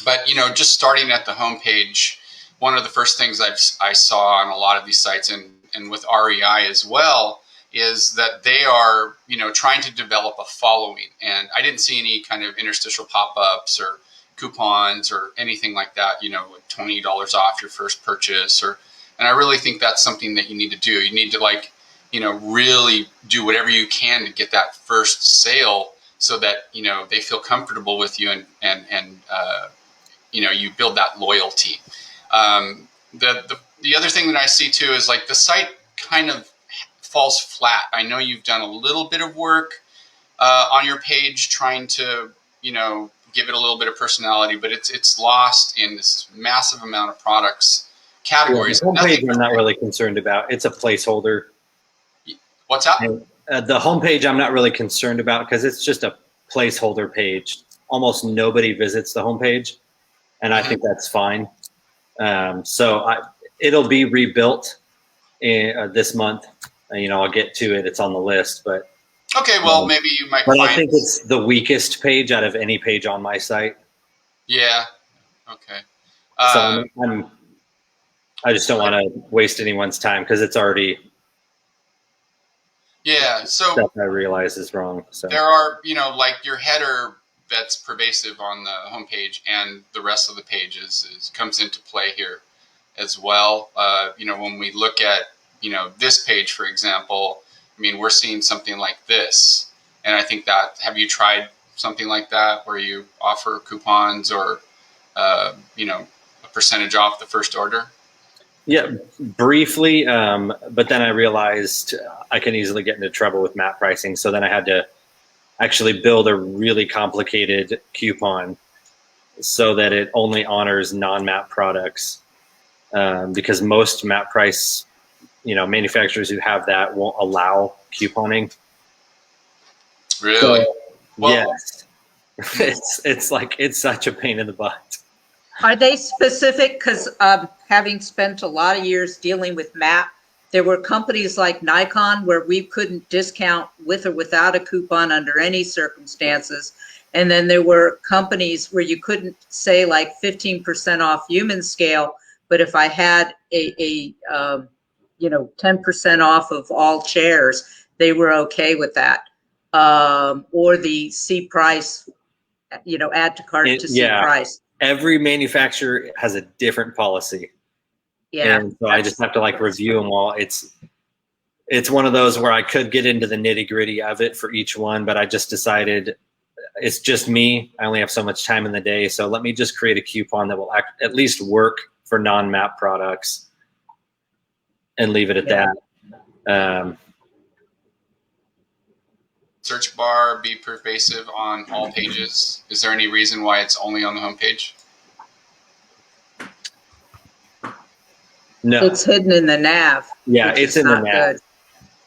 But, just starting at the homepage, one of the first things I saw on a lot of these sites, and with REI as well, is that they are, trying to develop a following. And I didn't see any kind of interstitial pop-ups or coupons or anything like that, like $20 off your first purchase. And I really think that's something that you need to do. You need to really do whatever you can to get that first sale, so that, they feel comfortable with you and you build that loyalty. The other thing that I see too is like the site kind of falls flat. I know you've done a little bit of work on your page trying to, give it a little bit of personality, but it's lost in this massive amount of products, categories. Yeah, the homepage I'm not really concerned about. It's a placeholder. What's that? The homepage I'm not really concerned about, because it's just a placeholder page. Almost nobody visits the homepage, and I think that's fine. It'll be rebuilt this month. I'll get to it. It's on the list, but okay. Well, maybe you might. But I think it's the weakest page out of any page on my site. Yeah. Okay. So I just don't want to waste anyone's time, because it's already. Yeah. So stuff I realize is wrong. So there are, like your header that's pervasive on the homepage, and the rest of the pages comes into play here as well. When we look at, this page, for example, I mean, we're seeing something like this. And I think that, have you tried something like that where you offer coupons or, a percentage off the first order? Yeah, briefly. But then I realized I can easily get into trouble with map pricing. So then I had to actually build a really complicated coupon so that it only honors non-map products. Because most map price, manufacturers who have that won't allow couponing. Really? So, yes. It's such a pain in the butt. Are they specific? Because having spent a lot of years dealing with MAP, there were companies like Nikon where we couldn't discount with or without a coupon under any circumstances. And then there were companies where you couldn't say like 15% off human scale, but if I had a 10% off of all chairs, they were okay with that. Or the C price, add to cart to C price. Every manufacturer has a different policy. Yeah. And so I just have to review them all. It's one of those where I could get into the nitty gritty of it for each one, but I just decided it's just me. I only have so much time in the day. So let me just create a coupon that will at least work for non-map products and leave it at that. Search bar be pervasive on all pages. Is there any reason why it's only on the homepage? No. It's hidden in the nav. Yeah, it's in the nav. Good.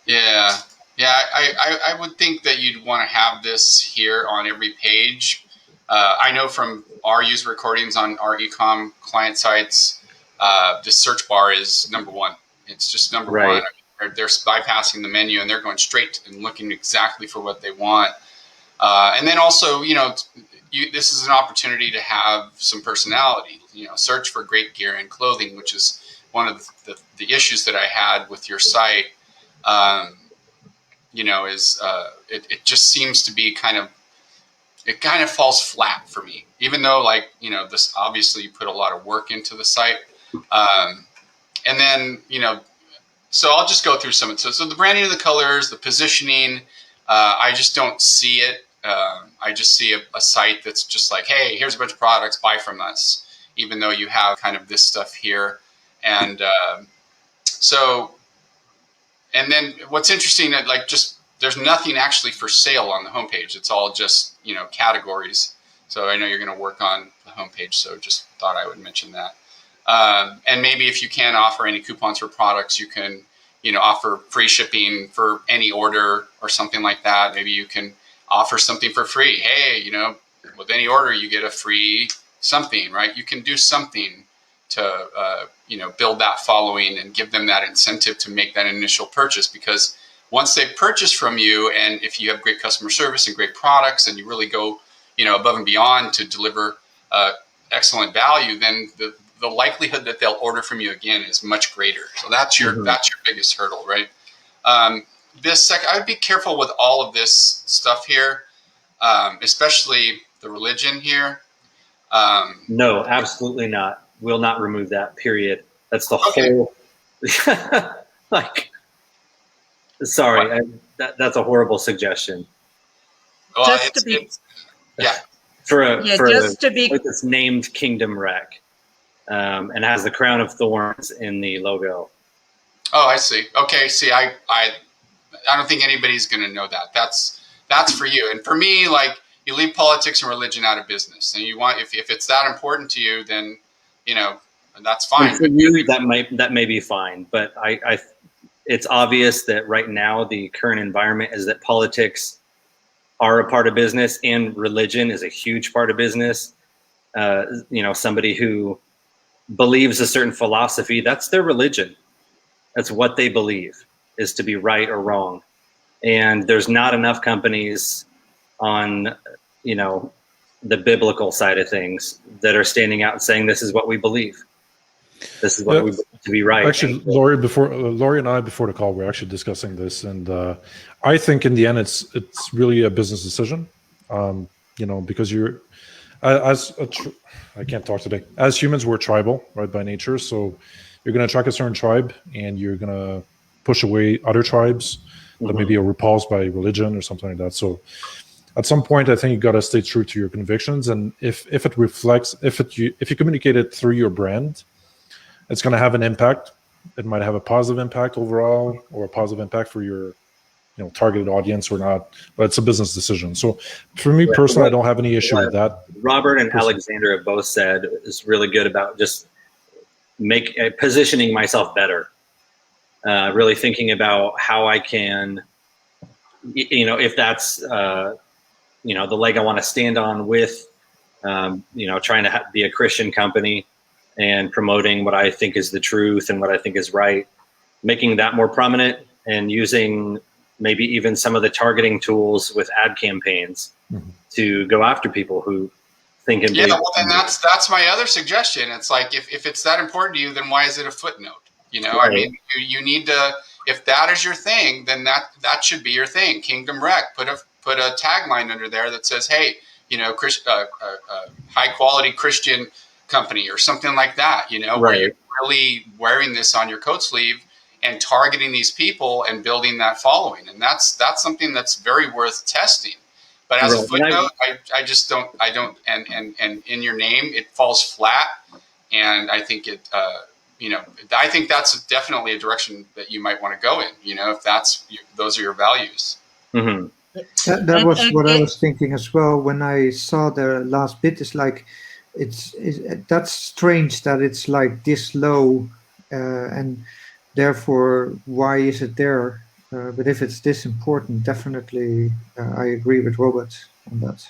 Yeah. Yeah, I would think that you'd want to have this here on every page. I know from our user recordings on our Ecom client sites, the search bar is number one. It's just number one. They're bypassing the menu and they're going straight and looking exactly for what they want. And then also, this is an opportunity to have some personality. Search for great gear and clothing, which is one of the issues that I had with your site. It just seems to be kind of falls flat for me, even though this obviously you put a lot of work into the site. And then, so I'll just go through some of it. So the branding of the colors, the positioning, I just don't see it. I just see a site that's just like, hey, here's a bunch of products, buy from us, even though you have kind of this stuff here. And and then what's interesting, there's nothing actually for sale on the homepage. It's all just, categories. So I know you're going to work on the homepage, so just thought I would mention that. And maybe if you can't offer any coupons for products, you can, offer free shipping for any order or something like that. Maybe you can offer something for free. Hey, with any order, you get a free something, right? You can do something to, build that following and give them that incentive to make that initial purchase. Because once they've purchased from you, and if you have great customer service and great products and you really go, above and beyond to deliver excellent value, then the likelihood that they'll order from you again is much greater. So that's your biggest hurdle, right? I would be careful with all of this stuff here, especially the religion here. No, absolutely not. Will not remove that, period. That's the whole, sorry, that's a horrible suggestion. Well, Just to be, it's named Kingdom Rec, and has the crown of thorns in the logo. Oh, I see. Okay, see, I don't think anybody's going to know that. That's for you, and for me, you leave politics and religion out of business, and you want if it's that important to you, then that's fine. And for you, that may be fine, but it's obvious that right now the current environment is that politics are a part of business and religion is a huge part of business. Somebody who believes a certain philosophy, that's their religion. That's what they believe is to be right or wrong. And there's not enough companies on, the biblical side of things that are standing out and saying, this is what we believe. This is what we believe to be right. Actually, Lori and I, before the call, we're actually discussing this. And I think in the end, it's really a business decision, because you're, I can't talk today. As humans, we're tribal, right, by nature. So you're going to track a certain tribe and you're going to push away other tribes that maybe are repulsed by religion or something like that. So at some point, I think you got to stay true to your convictions. And if it reflects, if you communicate it through your brand, it's going to have an impact. It might have a positive impact overall or a positive impact for your targeted audience or not, but it's a business decision. So for me personally, I don't have any issue with that. Robert and Alexander have both said is really good about just positioning myself better. Really thinking about how I can, if that's, the leg I want to stand on with, trying to be a Christian company and promoting what I think is the truth and what I think is right, making that more prominent and using maybe even some of the targeting tools with ad campaigns to go after people who think and believe. Yeah, well, then that's my other suggestion. It's like, if it's that important to you, then why is it a footnote? Right. I mean, you need to, if that is your thing, then that should be your thing. Kingdom Rec, put a tagline under there that says, hey, high quality Christian company or something like that, where you're really wearing this on your coat sleeve and targeting these people and building that following. And that's something that's very worth testing, But as a Right. footnote, I just don't, and in your name, it falls flat. And I think I think that's definitely a direction that you might want to go in, if those are your values. Mm-hmm. That was And what I was thinking as well when I saw the last bit. It's like that's strange that it's like this low, and therefore why is it there? But if it's this important, definitely I agree with Robert on that.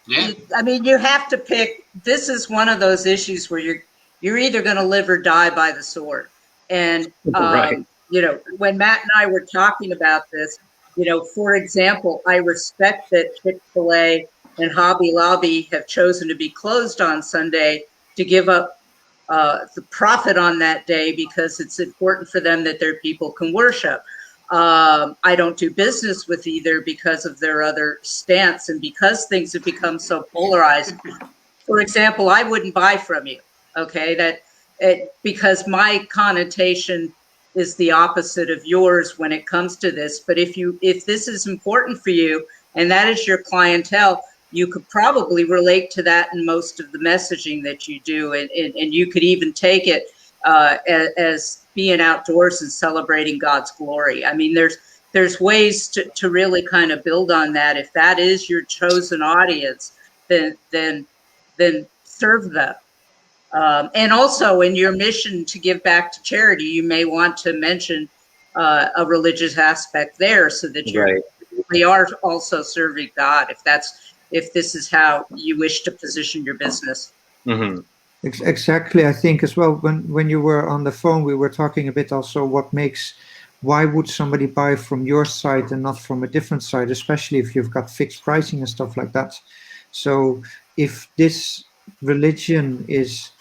Yeah. I mean, you have to pick. This is one of those issues where you're either going to live or die by the sword. And Right. when Matt and I were talking about this, for example, I respect that Chick-fil-A and Hobby Lobby have chosen to be closed on Sunday to give up the profit on that day because it's important for them that their people can worship. I don't do business with either because of their other stance and because things have become so polarized. For example, I wouldn't buy from you, okay? Because my connotation is the opposite of yours when it comes to this. But if this is important for you and that is your clientele, you could probably relate to that in most of the messaging that you do, and you could even take it as being outdoors and celebrating God's glory. I mean, there's ways to really kind of build on that. If that is your chosen audience, then serve them. And also in your mission to give back to charity, you may want to mention a religious aspect there so that we are also serving God, if this is how you wish to position your business. Mm-hmm. Exactly. I think as well, when you were on the phone, we were talking a bit also why would somebody buy from your site and not from a different site, especially if you've got fixed pricing and stuff like that. So if this religion is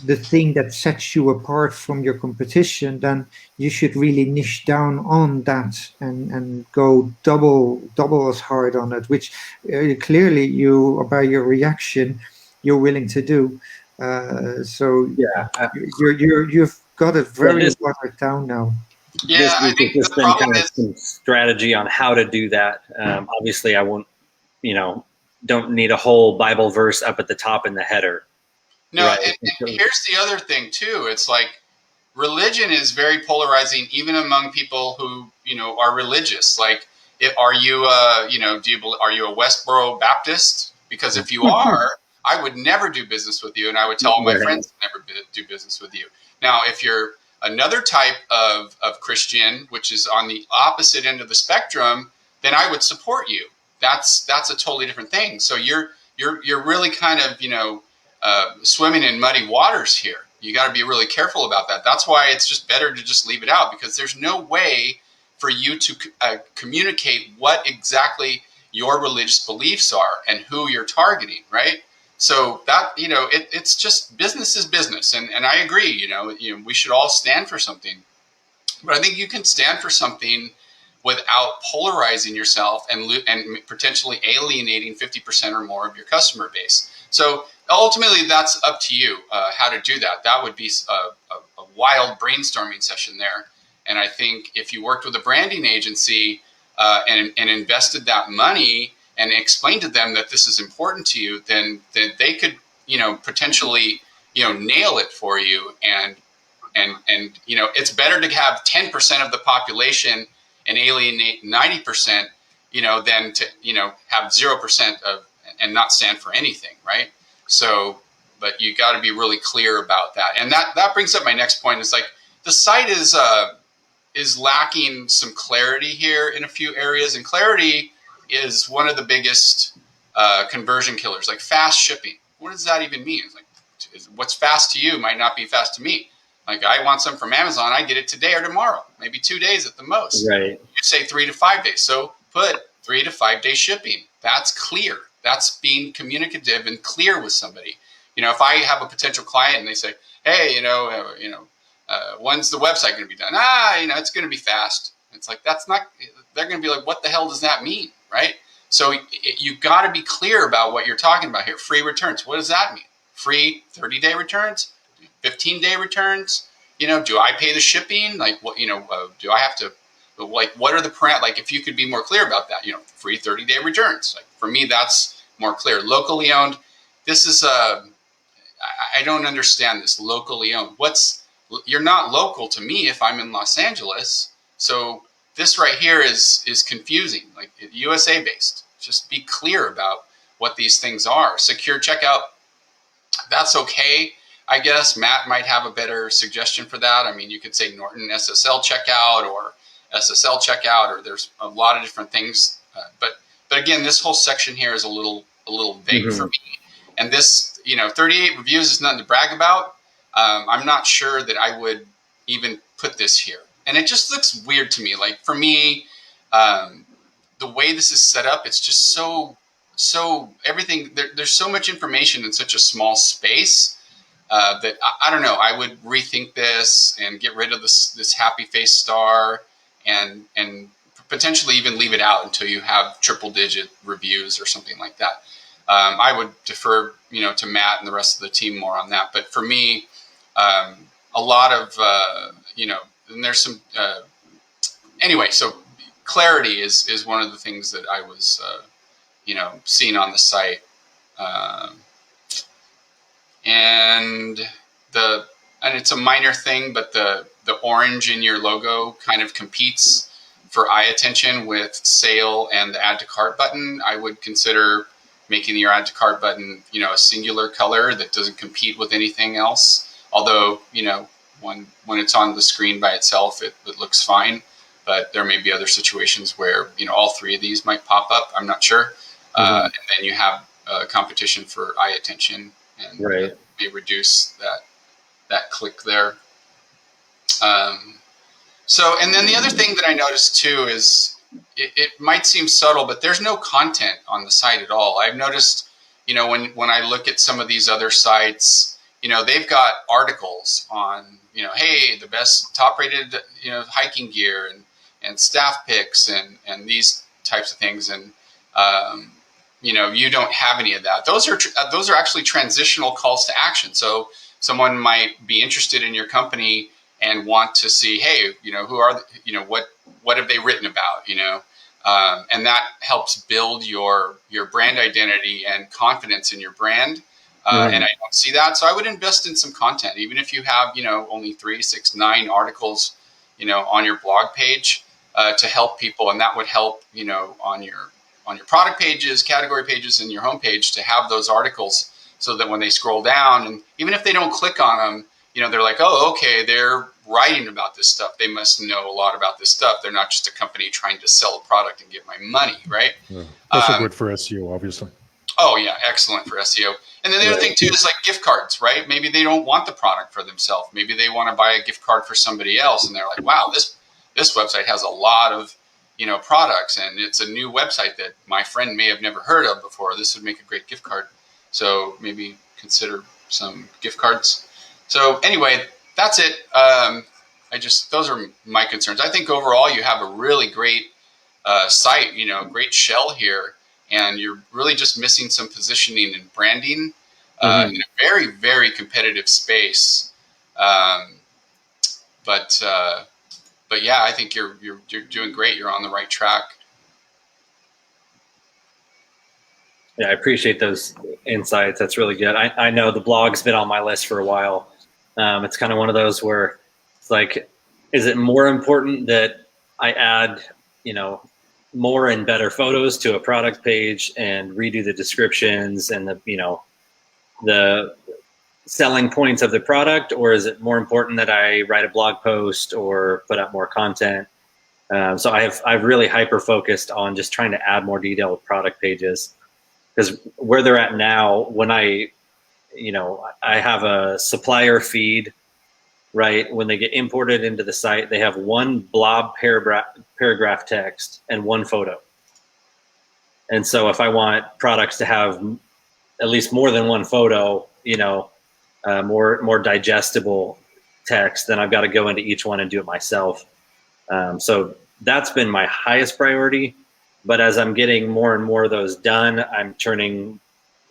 the thing that sets you apart from your competition, then you should really niche down on that and go double as hard on it, which clearly by your reaction, you're willing to do. So Yeah. you've got it very watered down now. Yeah, This I week think has just the been problem kind of is, some strategy on how to do that. Obviously, I won't, don't need a whole Bible verse up at the top in the header. no, Right. and here's the other thing too. It's like religion is very polarizing, even among people who are religious. Like, are you are you a Westboro Baptist? Because if you are, I would never do business with you, and I would tell all my friends to never do business with you. Now, if you're another type of Christian, which is on the opposite end of the spectrum, then I would support you. That's a totally different thing. So you're really kind of swimming in muddy waters here. You got to be really careful about that. That's why it's just better to just leave it out, because there's no way for you to communicate what exactly your religious beliefs are and who you're targeting, right? So that it's just business is business, and I agree. We should all stand for something, but I think you can stand for something without polarizing yourself and potentially alienating 50% or more of your customer base. So ultimately, that's up to you how to do that. That would be a wild brainstorming session there. And I think if you worked with a branding agency and invested that money and explained to them that this is important to you, then they could potentially nail it for you. And it's better to have 10% of the population and alienate 90%, than to have 0% of and not stand for anything, right? So, but you got to be really clear about that. And that brings up my next point. Is like the site is lacking some clarity here in a few areas, and clarity is one of the biggest conversion killers. Like fast shipping, what does that even mean? It's like, what's fast to you might not be fast to me. Like, I want some from Amazon, I get it today or tomorrow, maybe 2 days at the most. Right. You say 3 to 5 days. So put 3 to 5 day shipping. That's clear. That's being communicative and clear with somebody. If I have a potential client and they say, hey, when's the website going to be done? It's going to be fast. It's like, that's not, they're going to be like, what the hell does that mean? Right? So you got to be clear about what you're talking about here. Free returns. What does that mean? Free 30-day returns? 15-day returns? Do I pay the shipping? Like, what, do I have to, like, what are the like, if you could be more clear about that, free 30-day returns, like, For me, that's more clear. Locally owned, this is I don't understand this. Locally owned. You're not local to me if I'm in Los Angeles. So this right here is confusing, like USA based. Just be clear about what these things are. Secure checkout, that's okay. I guess Matt might have a better suggestion for that. I mean, you could say Norton SSL checkout or SSL checkout, or there's a lot of different things. But again, this whole section here is a little vague for me. And this, 38 reviews is nothing to brag about. I'm not sure that I would even put this here. And it just looks weird to me. Like for me, the way this is set up, it's just so everything, there's so much information in such a small space that I don't know. I would rethink this and get rid of this happy face star and potentially even leave it out until you have triple digit reviews or something like that. I would defer, to Matt and the rest of the team more on that. But for me, a lot of, and there's some, anyway, so clarity is one of the things that I was, seeing on the site. And it's a minor thing, but the orange in your logo kind of competes for eye attention with sale and the add to cart button. I would consider making your add to cart button, a singular color that doesn't compete with anything else. Although, when it's on the screen by itself, it looks fine. But there may be other situations where, all three of these might pop up. I'm not sure. And then you have competition for eye attention, and may reduce that click there. And then the other thing that I noticed too is it might seem subtle, but there's no content on the site at all. I've noticed, when I look at some of these other sites, they've got articles on, hey, the best top rated, hiking gear and staff picks and these types of things. And, you don't have any of that. Those are actually transitional calls to action. So someone might be interested in your company and want to see, hey, who are, what have they written about, and that helps build your brand identity and confidence in your brand. And I don't see that. So I would invest in some content, even if you have, only 3, 6, 9 articles, on your blog page, to help people. And that would help, on your product pages, category pages, and your homepage to have those articles so that when they scroll down, and even if they don't click on them, they're like, oh, okay, they're writing about this stuff. They must know a lot about this stuff. They're not just a company trying to sell a product and get my money, right? Yeah. Also good for SEO, obviously. Oh, yeah, excellent for SEO. And then the other thing, too, is like gift cards, right? Maybe they don't want the product for themselves. Maybe they want to buy a gift card for somebody else, and they're like, wow, this website has a lot of, products, and it's a new website that my friend may have never heard of before. This would make a great gift card. So maybe consider some gift cards. So anyway, that's it. Those are my concerns. I think overall you have a really great site, great shell here, and you're really just missing some positioning and branding in a very, very competitive space. But yeah, I think you're doing great. You're on the right track. Yeah, I appreciate those insights. That's really good. I know the blog's been on my list for a while. It's kind of one of those where it's like, is it more important that I add, more and better photos to a product page and redo the descriptions and the selling points of the product, or is it more important that I write a blog post or put out more content? So I've really hyper focused on just trying to add more detailed product pages, because where they're at now, when I have a supplier feed, right? When they get imported into the site, they have one blob paragraph text and one photo. And so if I want products to have at least more than one photo, more digestible text, then I've got to go into each one and do it myself. So that's been my highest priority. But as I'm getting more and more of those done, I'm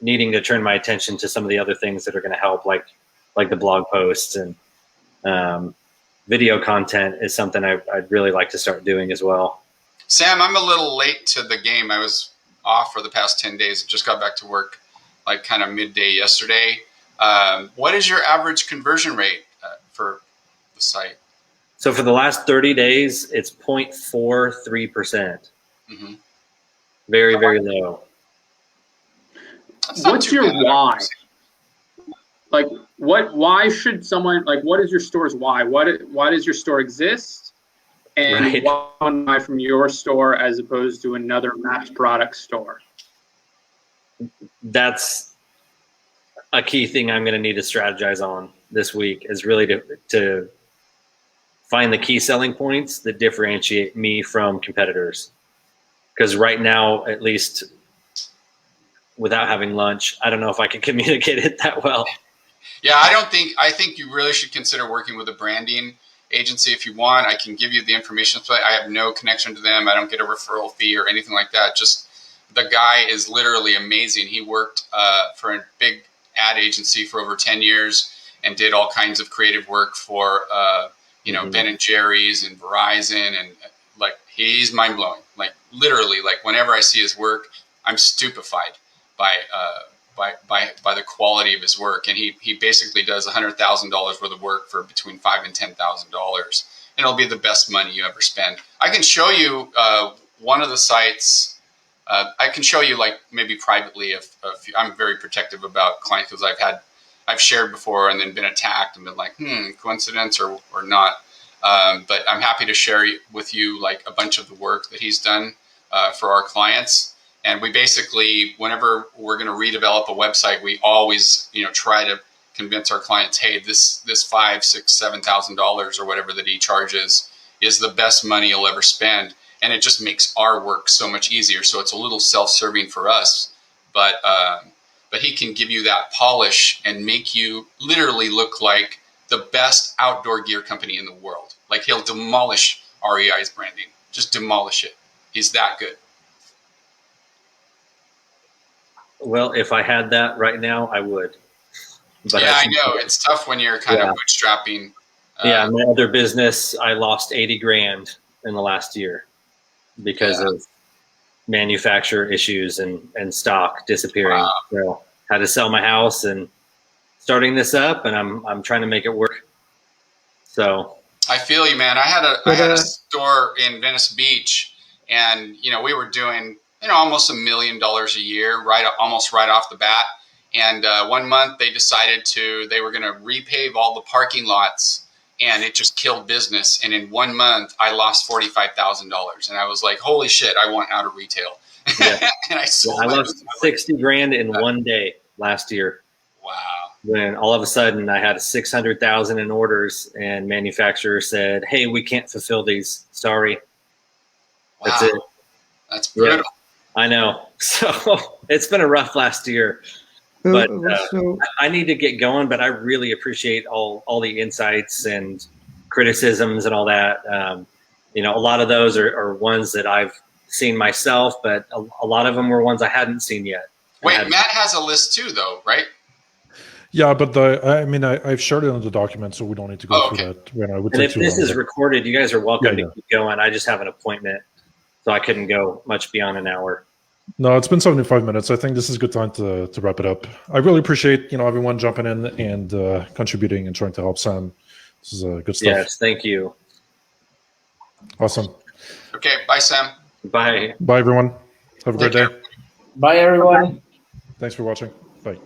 needing to turn my attention to some of the other things that are going to help, like the blog posts, and video content is something I'd really like to start doing as well. Sam, I'm a little late to the game. I was off for the past 10 days. Just got back to work like kind of midday yesterday. What is your average conversion rate for the site? So for the last 30 days, it's 0.43%. Mm-hmm. Very, very low. What's your why? Like, why should someone, like, what is your store's why? Why does your store exist? And Right. why buy from your store as opposed to another match product store? That's a key thing I'm going to need to strategize on this week, is really to find the key selling points that differentiate me from competitors. Because right now, at least without having lunch, I don't know if I can communicate it that well. Yeah, I think you really should consider working with a branding agency if you want. I can give you the information. I have no connection to them. I don't get a referral fee or anything like that. Just the guy is literally amazing. He worked for a big ad agency for over 10 years and did all kinds of creative work for Ben and Jerry's and Verizon, and like he's mind blowing. Like literally, like whenever I see his work, I'm stupefied by the quality of his work. And he basically does $100,000 worth of work for between $5,000 and $10,000, and it'll be the best money you ever spend. I can show you one of the sites. I can show you, like, maybe privately, if I'm very protective about clients, because I've shared before and then been attacked and been like, coincidence or not. But I'm happy to share with you like a bunch of the work that he's done for our clients. And we basically, whenever we're going to redevelop a website, we always, try to convince our clients, hey, this $5,000, $6,000, $7,000 or whatever that he charges is the best money you'll ever spend. And it just makes our work so much easier. So it's a little self-serving for us, but he can give you that polish and make you literally look like the best outdoor gear company in the world. Like he'll demolish REI's branding, just demolish it. He's that good. Well, if I had that right now, I would. But yeah, I know it's tough when you're kind of bootstrapping. Yeah, my other business, I lost 80 grand in the last year because of manufacturer issues and stock disappearing. Wow. So had to sell my house and starting this up, and I'm trying to make it work. So I feel you, man. I had a store in Venice Beach, and we were doing almost $1 million a year, almost right off the bat. And 1 month they decided they were going to repave all the parking lots, and it just killed business. And in 1 month I lost $45,000, and I was like, holy shit, I want out of retail. Yeah. And I sold. I lost 60 grand in 1 day last year. Wow. When all of a sudden I had 600,000 in orders, and manufacturer said, hey, we can't fulfill these. Sorry. Wow. That's it. That's brutal. Yeah, I know. So it's been a rough last year. But I need to get going, but I really appreciate all the insights and criticisms and all that. A lot of those are ones that I've seen myself, but a lot of them were ones I hadn't seen yet. Wait, Matt has a list too, though, right? Yeah, but I've shared it on the document, so we don't need to go through that. And if this is recorded, you guys are welcome to keep going. I just have an appointment, so I couldn't go much beyond an hour. No, it's been 75 minutes. I think this is a good time to wrap it up. I really appreciate everyone jumping in and contributing and trying to help Sam. This is good stuff. Yes, thank you. Awesome. Okay, bye, Sam. Bye. Bye, everyone. Have a great day. Bye, everyone. Thanks for watching. Bye.